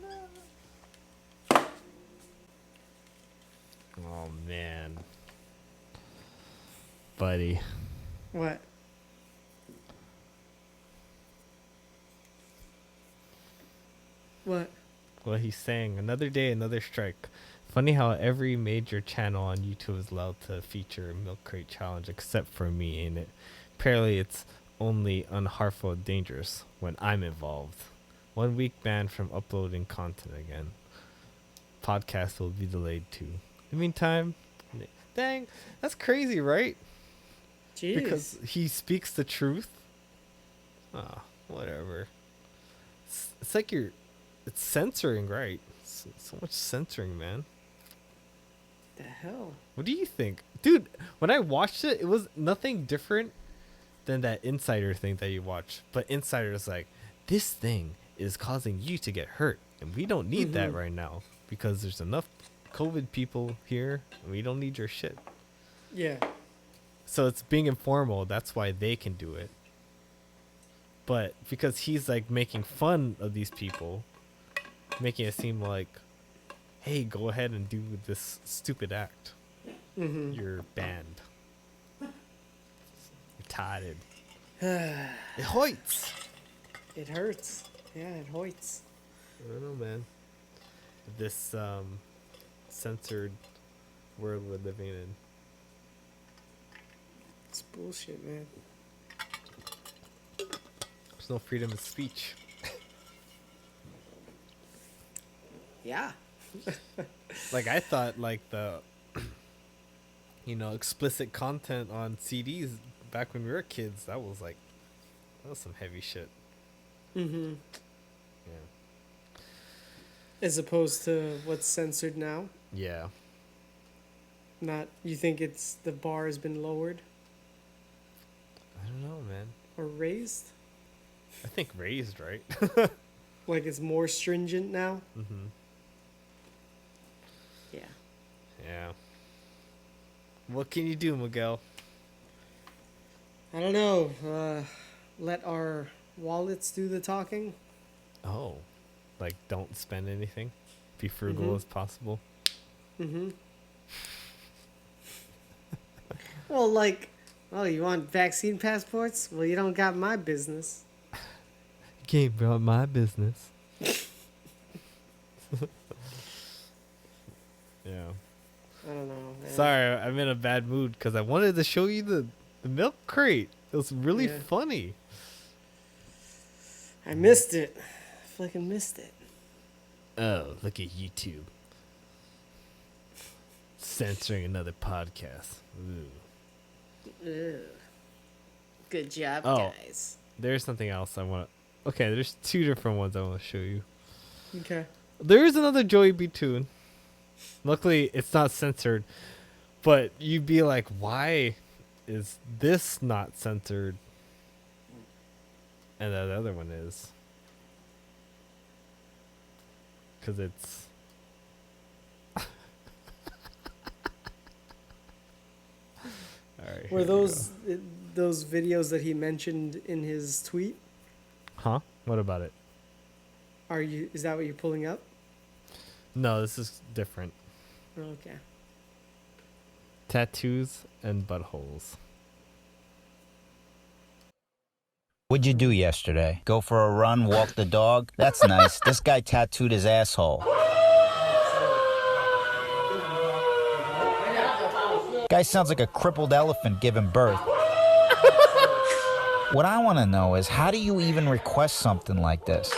no. Oh, man. Buddy. What? What? Well, he's saying another day, another strike. Funny how every major channel on YouTube is allowed to feature a milk crate challenge except for me, ain't it? Apparently, it's only unharmful and dangerous when I'm involved. 1 week ban from uploading content again. Podcast will be delayed too. In the meantime, dang, that's crazy, right? Jeez. Because he speaks the truth. Ah, whatever. It's like it's censoring, right? So much censoring, man. The hell? What do you think? Dude, when I watched it, it was nothing different than that Insider thing that you watch. But Insider is like, this thing is causing you to get hurt. And we don't need that right now. Because there's enough COVID people here. And we don't need your shit. Yeah. So it's being informal. That's why they can do it. But because he's like making fun of these people, making it seem like, hey, go ahead and do this stupid act. You're banned. You're retarded. It hurts. It hurts. Yeah, it hurts. I don't know, man. This censored world we're living in. It's bullshit, man. There's no freedom of speech. Yeah. Like I thought, like the, explicit content on CDs back when we were kids, that was some heavy shit. Mm-hmm. Yeah. As opposed to what's censored now? Yeah. You think the bar has been lowered? I don't know, man. Or raised? I think raised, right? Like it's more stringent now? Mm-hmm. Yeah. Yeah. What can you do, Miguel? I don't know. Let our wallets do the talking? Oh. Like, don't spend anything? Be frugal as possible? Mm-hmm. Well, you want vaccine passports? Well, you don't got my business. Can't about my business. Yeah. I don't know, man. Sorry, I'm in a bad mood because I wanted to show you the milk crate. It was really funny. I missed it. I fucking missed it. Oh, look at YouTube. Censoring another podcast. Ooh. Ugh. Good job, Oh, guys. there's something else I want to... Okay, there's two different ones I want to show you. Okay. There is another Joey B tune. Luckily, it's not censored. But you'd be like, why is this not censored? And that other one is. Because it's... Alright, Were those videos that he mentioned in his tweet? Huh? What about it? Is that what you're pulling up? No, this is different. Okay. Tattoos and buttholes. What'd you do yesterday? Go for a run, walk the dog? That's nice. This guy tattooed his asshole. Guy sounds like a crippled elephant giving birth. What I want to know is, how do you even request something like this?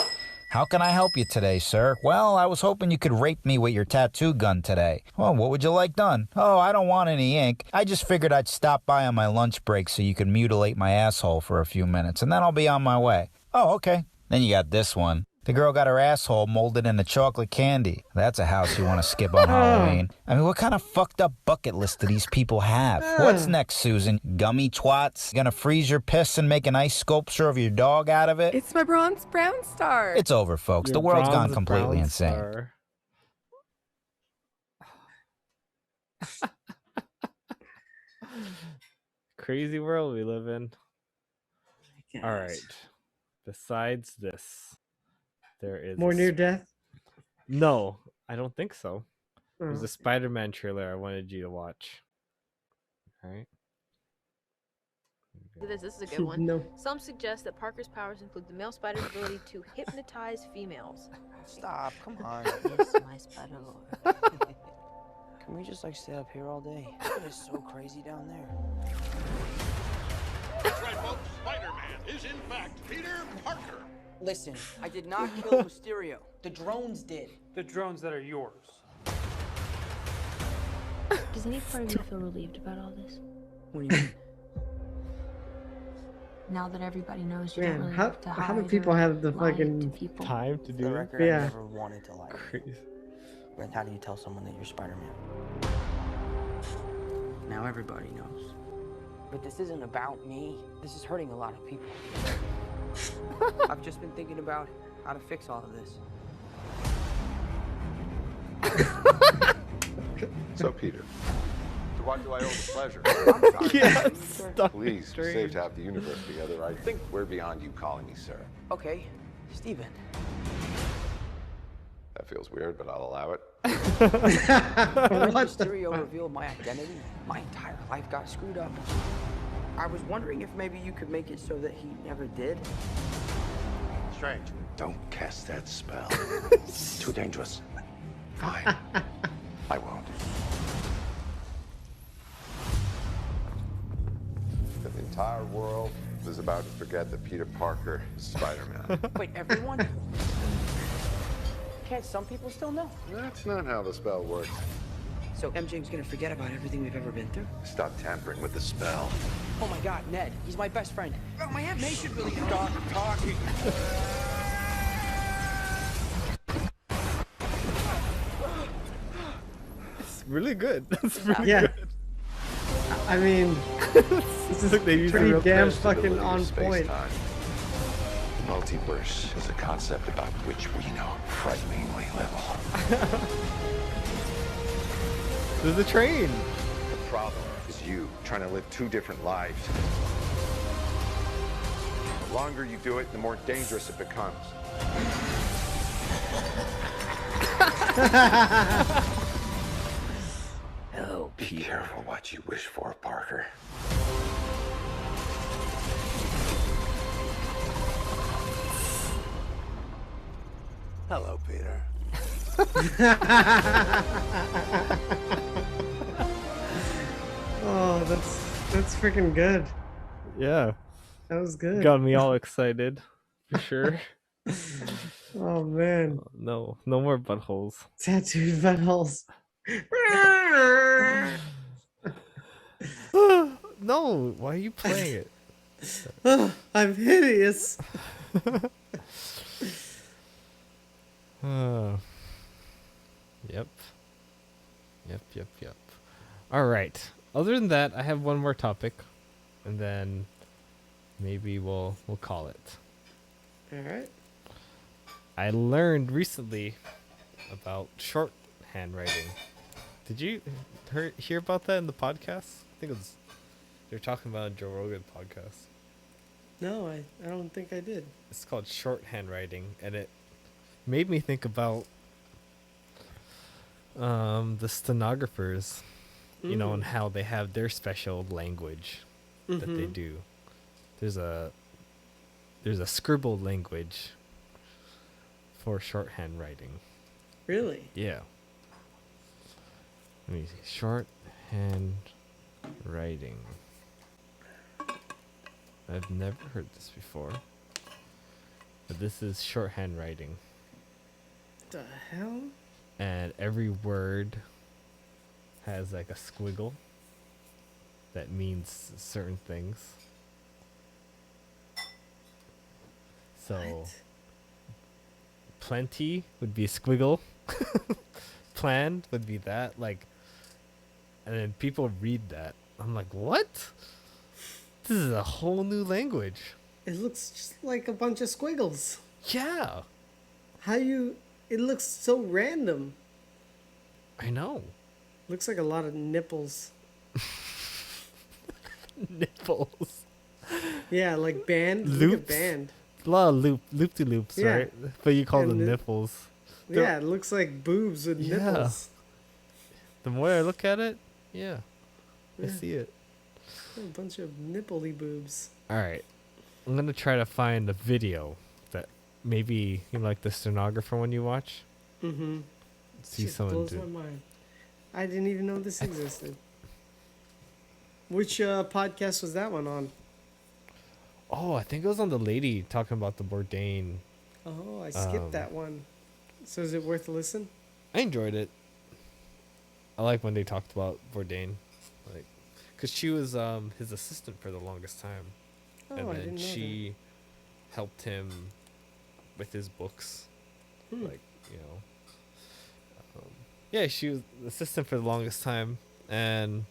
How can I help you today, sir? Well, I was hoping you could rape me with your tattoo gun today. Oh, what would you like done? Oh, I don't want any ink. I just figured I'd stop by on my lunch break so you could mutilate my asshole for a few minutes, and then I'll be on my way. Oh, okay. Then you got this one. The girl got her asshole molded into chocolate candy. That's a house you want to skip on Halloween. I mean, what kind of fucked up bucket list do these people have? What's next, Susan? Gummy twats? Gonna freeze your piss and make an ice sculpture of your dog out of it? It's my bronze brown star. It's over, folks. The world's gone completely insane. Crazy world we live in. All right. Besides this, there is More near death? No, I don't think so. There's Oh. a Spider-Man trailer I wanted you to watch. All right. This is a good one. No. Some suggest that Parker's powers include the male spider's ability to hypnotize females. Stop, come on. Yes, my spider lord. Can we just like stay up here all day? It is so crazy down there. That's right, folks. Spider-Man is in fact Peter Parker. Listen, I did not kill Mysterio. The drones did. The drones that are yours. Does any part of you feel relieved about all this? What do you mean? Now that everybody knows you Man, don't really how have to hide do people or have the lie fucking to people. time to For do the it? record, Yeah. I never wanted to lie. Crazy. But how do you tell someone that you're Spider-Man? Now everybody knows. But this isn't about me. This is hurting a lot of people. I've just been thinking about how to fix all of this. So, Peter, to what do I owe the pleasure? Yes. Please, we're safe to have the universe together. I think we're beyond you calling me sir. Okay, Steven. That feels weird, but I'll allow it. When Mysterio revealed my identity, my entire life got screwed up. I was wondering if maybe you could make it so that he never did. Strange. Don't cast that spell. Too dangerous. Fine. I won't. The entire world is about to forget that Peter Parker is Spider-Man. Wait, everyone? Can't some people still know? That's not how the spell works. So MJ's gonna forget about everything we've ever been through? Stop tampering with the spell. Oh my god, Ned, he's my best friend. Oh, my Aunt May should really stop talking. It's really good. That's really Yeah. good. I mean, this is pretty damn fucking on point. Multiverse is a concept about which we know frighteningly little. There's a train. The problem is you trying to live two different lives. The longer you do it, the more dangerous it becomes. Oh, be careful what you wish for, Parker. Hello, Peter. Oh, that's freaking good. Yeah. That was good. Got me all excited. For sure. Oh man. No more buttholes. Tattooed buttholes. No, why are you playing it? I'm hideous. Yep. All right. Other than that, I have one more topic, and then maybe we'll call it. All right. I learned recently about shorthand writing. Did you hear about that in the podcast? I think it was They're talking about a Joe Rogan podcast. No, I don't think I did. It's called shorthand writing, and it made me think about the stenographers, you know, and how they have their special language that they do. There's a scribble language for shorthand writing. Really? Yeah. Let me see. Shorthand writing. I've never heard this before. But this is shorthand writing. The hell? And every word has like a squiggle that means certain things. So plenty would be a squiggle. Planned would be that, like, and then people read that. I'm like, what? This is a whole new language. It looks just like a bunch of squiggles. Yeah. It looks so random. I know. Looks like a lot of nipples. Nipples. Yeah, like band. Loops. Look at band. A lot of loop-de-loops, Yeah. right? But you call And them the- nipples. Yeah, it looks like boobs with nipples. The more I look at it, I Yeah. see it. A bunch of nippley boobs. All right. I'm going to try to find a video that maybe, you know, like the stenographer one you watch. Mm-hmm. See Shit someone blows do. my mind. I didn't even know this existed. Which podcast was that one on? Oh, I think it was on the lady talking about the Bourdain. Oh, I skipped that one. So is it worth a listen? I enjoyed it. I like when they talked about Bourdain, like, cause she was his assistant for the longest time, Oh, and I then didn't know she helped him with his books, like, you know. Yeah, she was the assistant for the longest time, and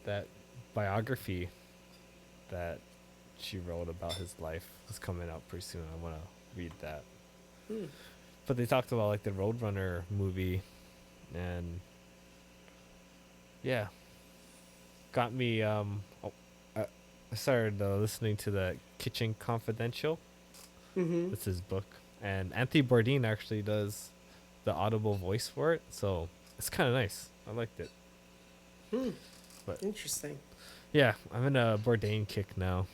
that biography that she wrote about his life is coming out pretty soon. I want to read that. But they talked about like the Roadrunner movie, and yeah, got me. I started listening to the Kitchen Confidential. Mm-hmm. That's his book, and Anthony Bourdain actually does the audible voice for it, so it's kind of nice. I liked it. But Interesting. yeah, I'm in a Bourdain kick now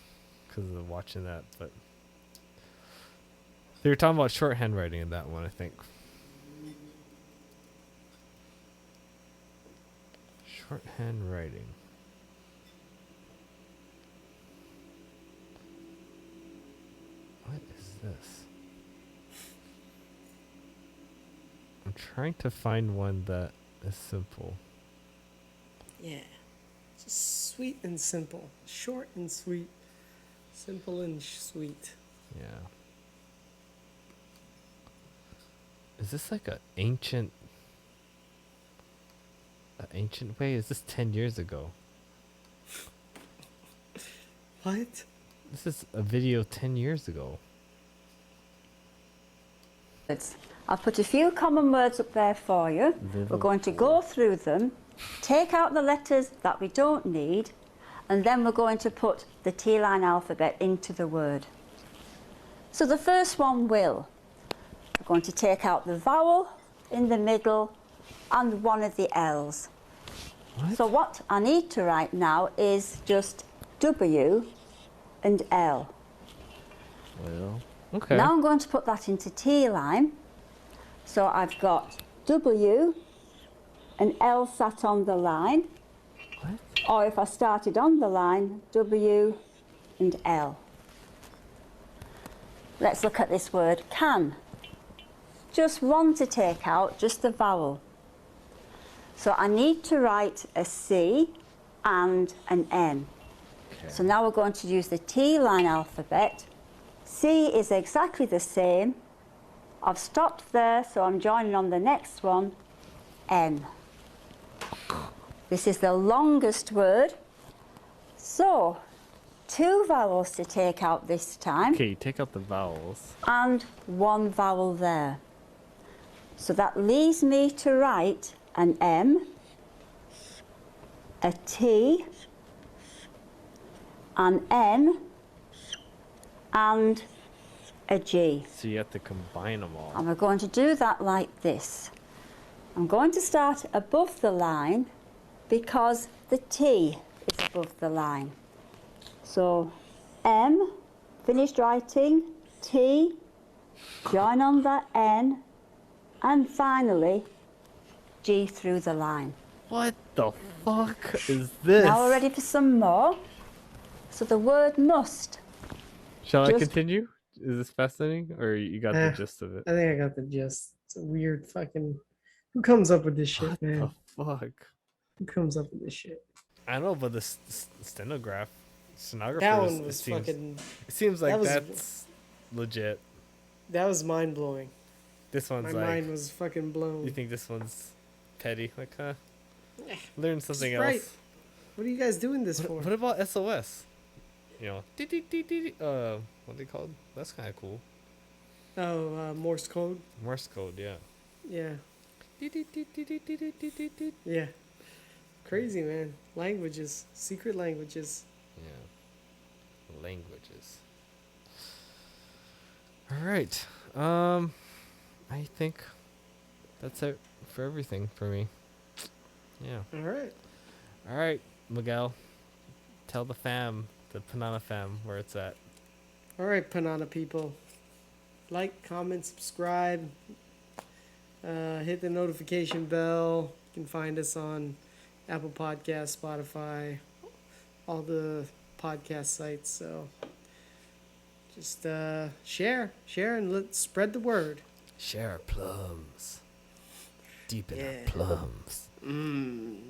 because of watching that. But they were talking about shorthand writing in that one, I think. Shorthand writing. What is this? I'm trying to find one that is simple. Yeah. Just sweet and simple. Short and sweet. Simple and sweet. Yeah. Is this like an ancient way? Is this 10 years ago? What? This is a video 10 years ago. I've put a few common words up there for you. We're going to go through them, take out the letters that we don't need, and then we're going to put the T-line alphabet into the word. So the first one, will. We're going to take out the vowel in the middle and one of the L's. So what I need to write now is just W and L. Well, okay. Now I'm going to put that into T-line. So I've got W and L sat on the line. What? Or if I started on the line, W and L. Let's look at this word, can. Just one to take out, just the vowel. So I need to write a C and an N. Okay. So now we're going to use the T-line alphabet. C is exactly the same. I've stopped there, so I'm joining on the next one, N. This is the longest word. So, 2 vowels to take out this time. Okay, take out the vowels. And 1 vowel there. So that leaves me to write an M, a T, an N, and a G. So you have to combine them all. And we're going to do that like this. I'm going to start above the line because the T is above the line. So M, finished writing, T, join on that N, and finally G through the line. What the fuck is this? Now we're ready for some more. So the word must. Shall I continue? Is this fascinating, or you got the gist of it? I think I got the gist. It's a weird fucking. Who comes up with this shit, man? What the fuck? Who comes up with this shit? I don't know, but the stenographer. That one was fucking. It seems like was, that's legit. That was mind blowing. This one's My like. mind was fucking blown. You think this one's petty? Like, learn something Right. else. What are you guys doing this for? What about SOS? You know, what are they called? That's kind of cool. Oh, Morse code. Morse code, yeah. Yeah. Yeah. Crazy, man. Languages, secret languages. Yeah. Languages. All right. I think that's it for everything for me. Yeah. All right, Miguel. Tell the fam, the Panana fam, where it's at. All right, Panana people. Like, comment, subscribe. Hit the notification bell. You can find us on Apple Podcasts, Spotify, all the podcast sites. So just share, and let's spread the word. Share our plums. Deep in our plums.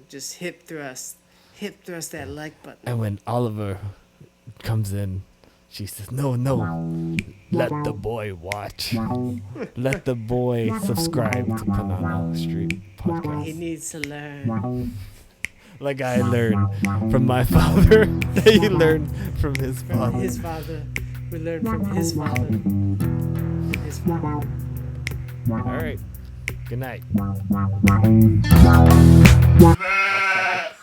Just hip thrust that like button. And when Oliver comes in, she says, no, let the boy watch. Let the boy subscribe to Panana Street Podcast. He needs to learn. Like I learned from my father, that he learned from his father. From his father. We learned from his father. From his father. All right. Good night.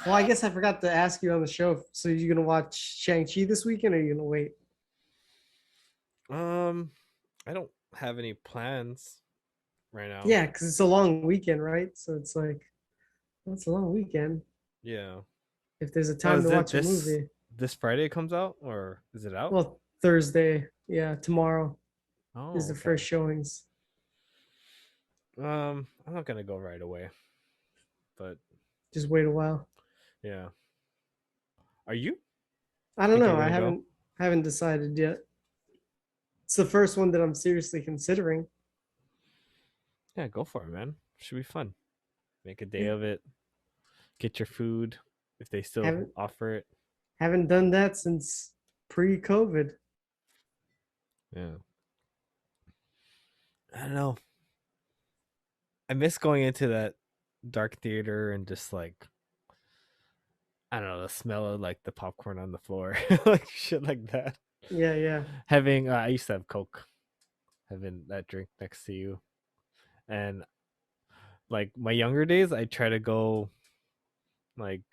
Well, I guess I forgot to ask you on the show. So you gonna watch Shang-Chi this weekend, or are you gonna wait? I don't have any plans right now. Yeah, because it's a long weekend, right? So it's like, well, it's a long weekend. Yeah. If there's a time to watch a movie. This Friday it comes out, or is it out? Well, Thursday. Yeah, tomorrow is the okay. first showings. I'm not gonna go right away, but just wait a while. Yeah. Are you? I don't know. I haven't decided yet. It's the first one that I'm seriously considering. Yeah, go for it, man. Should be fun. Make a day of it. Get your food if they still offer it. Haven't done that since pre-COVID. Yeah. I don't know. I miss going into that dark theater and just like, I don't know, the smell of like the popcorn on the floor, like shit like that. Yeah. Having, I used to have Coke, having that drink next to you, and like my younger days, I try to go like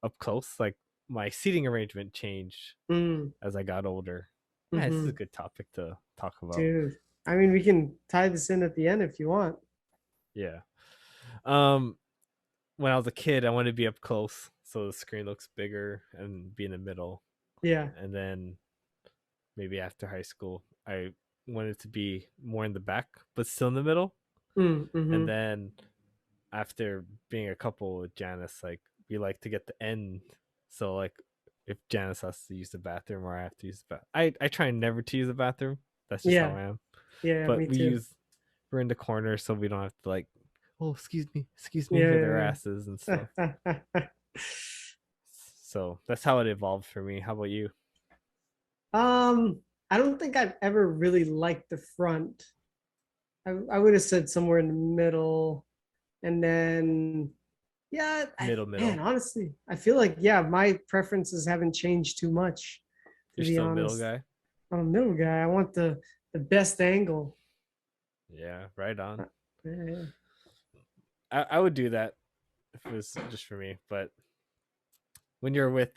up close. Like my seating arrangement changed as I got older. Man, this is a good topic to talk about. Dude, I mean, we can tie this in at the end if you want. Yeah. When I was a kid, I wanted to be up close so the screen looks bigger and be in the middle. Yeah. And then maybe after high school, I wanted to be more in the back, but still in the middle. Mm-hmm. And then after being a couple with Janice, like we like to get the end. So like if Janice has to use the bathroom or I have to use the bathroom, I try never to use the bathroom. That's just how I am. Yeah, but me too. we're in the corner so we don't have to like, oh, excuse me with their asses and stuff. So that's how it evolved for me. How about you? I don't think I've ever really liked the front. I would have said somewhere in the middle, and then middle. Man, honestly, I feel like my preferences haven't changed too much. You're still a middle guy? I'm a middle guy. I want the best angle. Yeah, right on. Yeah. I would do that if it was just for me, but when you're with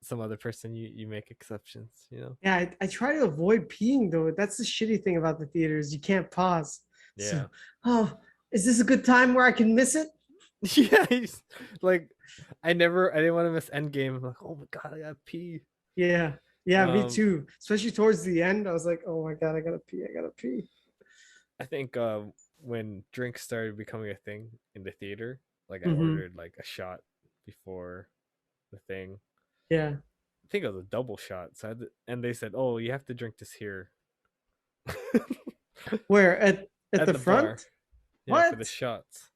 some other person, you make exceptions, you know. Yeah, I try to avoid peeing though. That's the shitty thing about the theaters. You can't pause. Yeah. So, oh, is this a good time where I can miss it? Yeah, like I didn't want to miss Endgame. I'm like, oh my god, I gotta pee. Yeah, me too. Especially towards the end, I was like, oh my god, I gotta pee. I think when drinks started becoming a thing in the theater, like I Mhm. ordered like a shot before the thing. Yeah. I think it was a double shot. So and they said, "Oh, you have to drink this here." Where at the front? bar. Yeah, What? for the shots.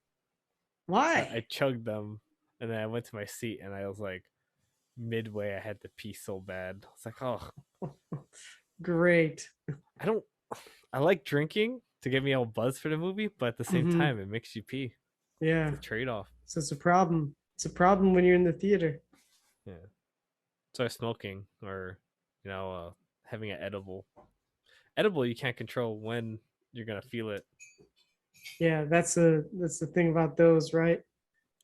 Why? I chugged them, and then I went to my seat, and I was like, midway, I had to pee so bad. I was like, oh, great. I like drinking to get me all buzzed for the movie, but at the same Mhm. time, it makes you pee. Yeah. It's a trade-off. So it's a problem. It's a problem when you're in the theater. Yeah. So smoking or, having an edible. Edible, you can't control when you're gonna feel it. Yeah, that's the thing about those, right?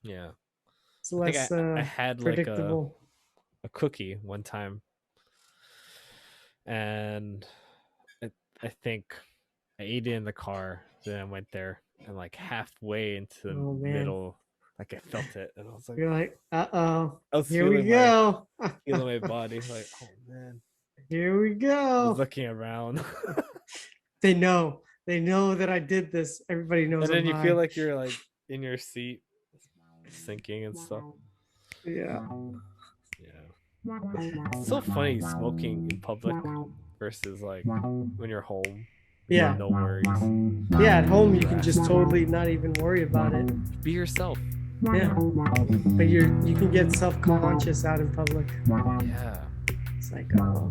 Yeah. It's less I had predictable. like a cookie one time, and I think I ate it in the car. Then I went there, and like halfway into the middle, like I felt it, and I was like, You're like, uh-oh. I was Here we feeling go. feeling my body, like, oh man. Here we I go. was looking around. They know that I did this. Everybody knows. And then I'm you high. feel like you're like in your seat, sinking and stuff. Yeah. It's so funny smoking in public versus like when you're home. Yeah. No worries. Yeah, at home you can just totally not even worry about it. Be yourself. Yeah. But you can get self-conscious out in public. Yeah. It's like, oh.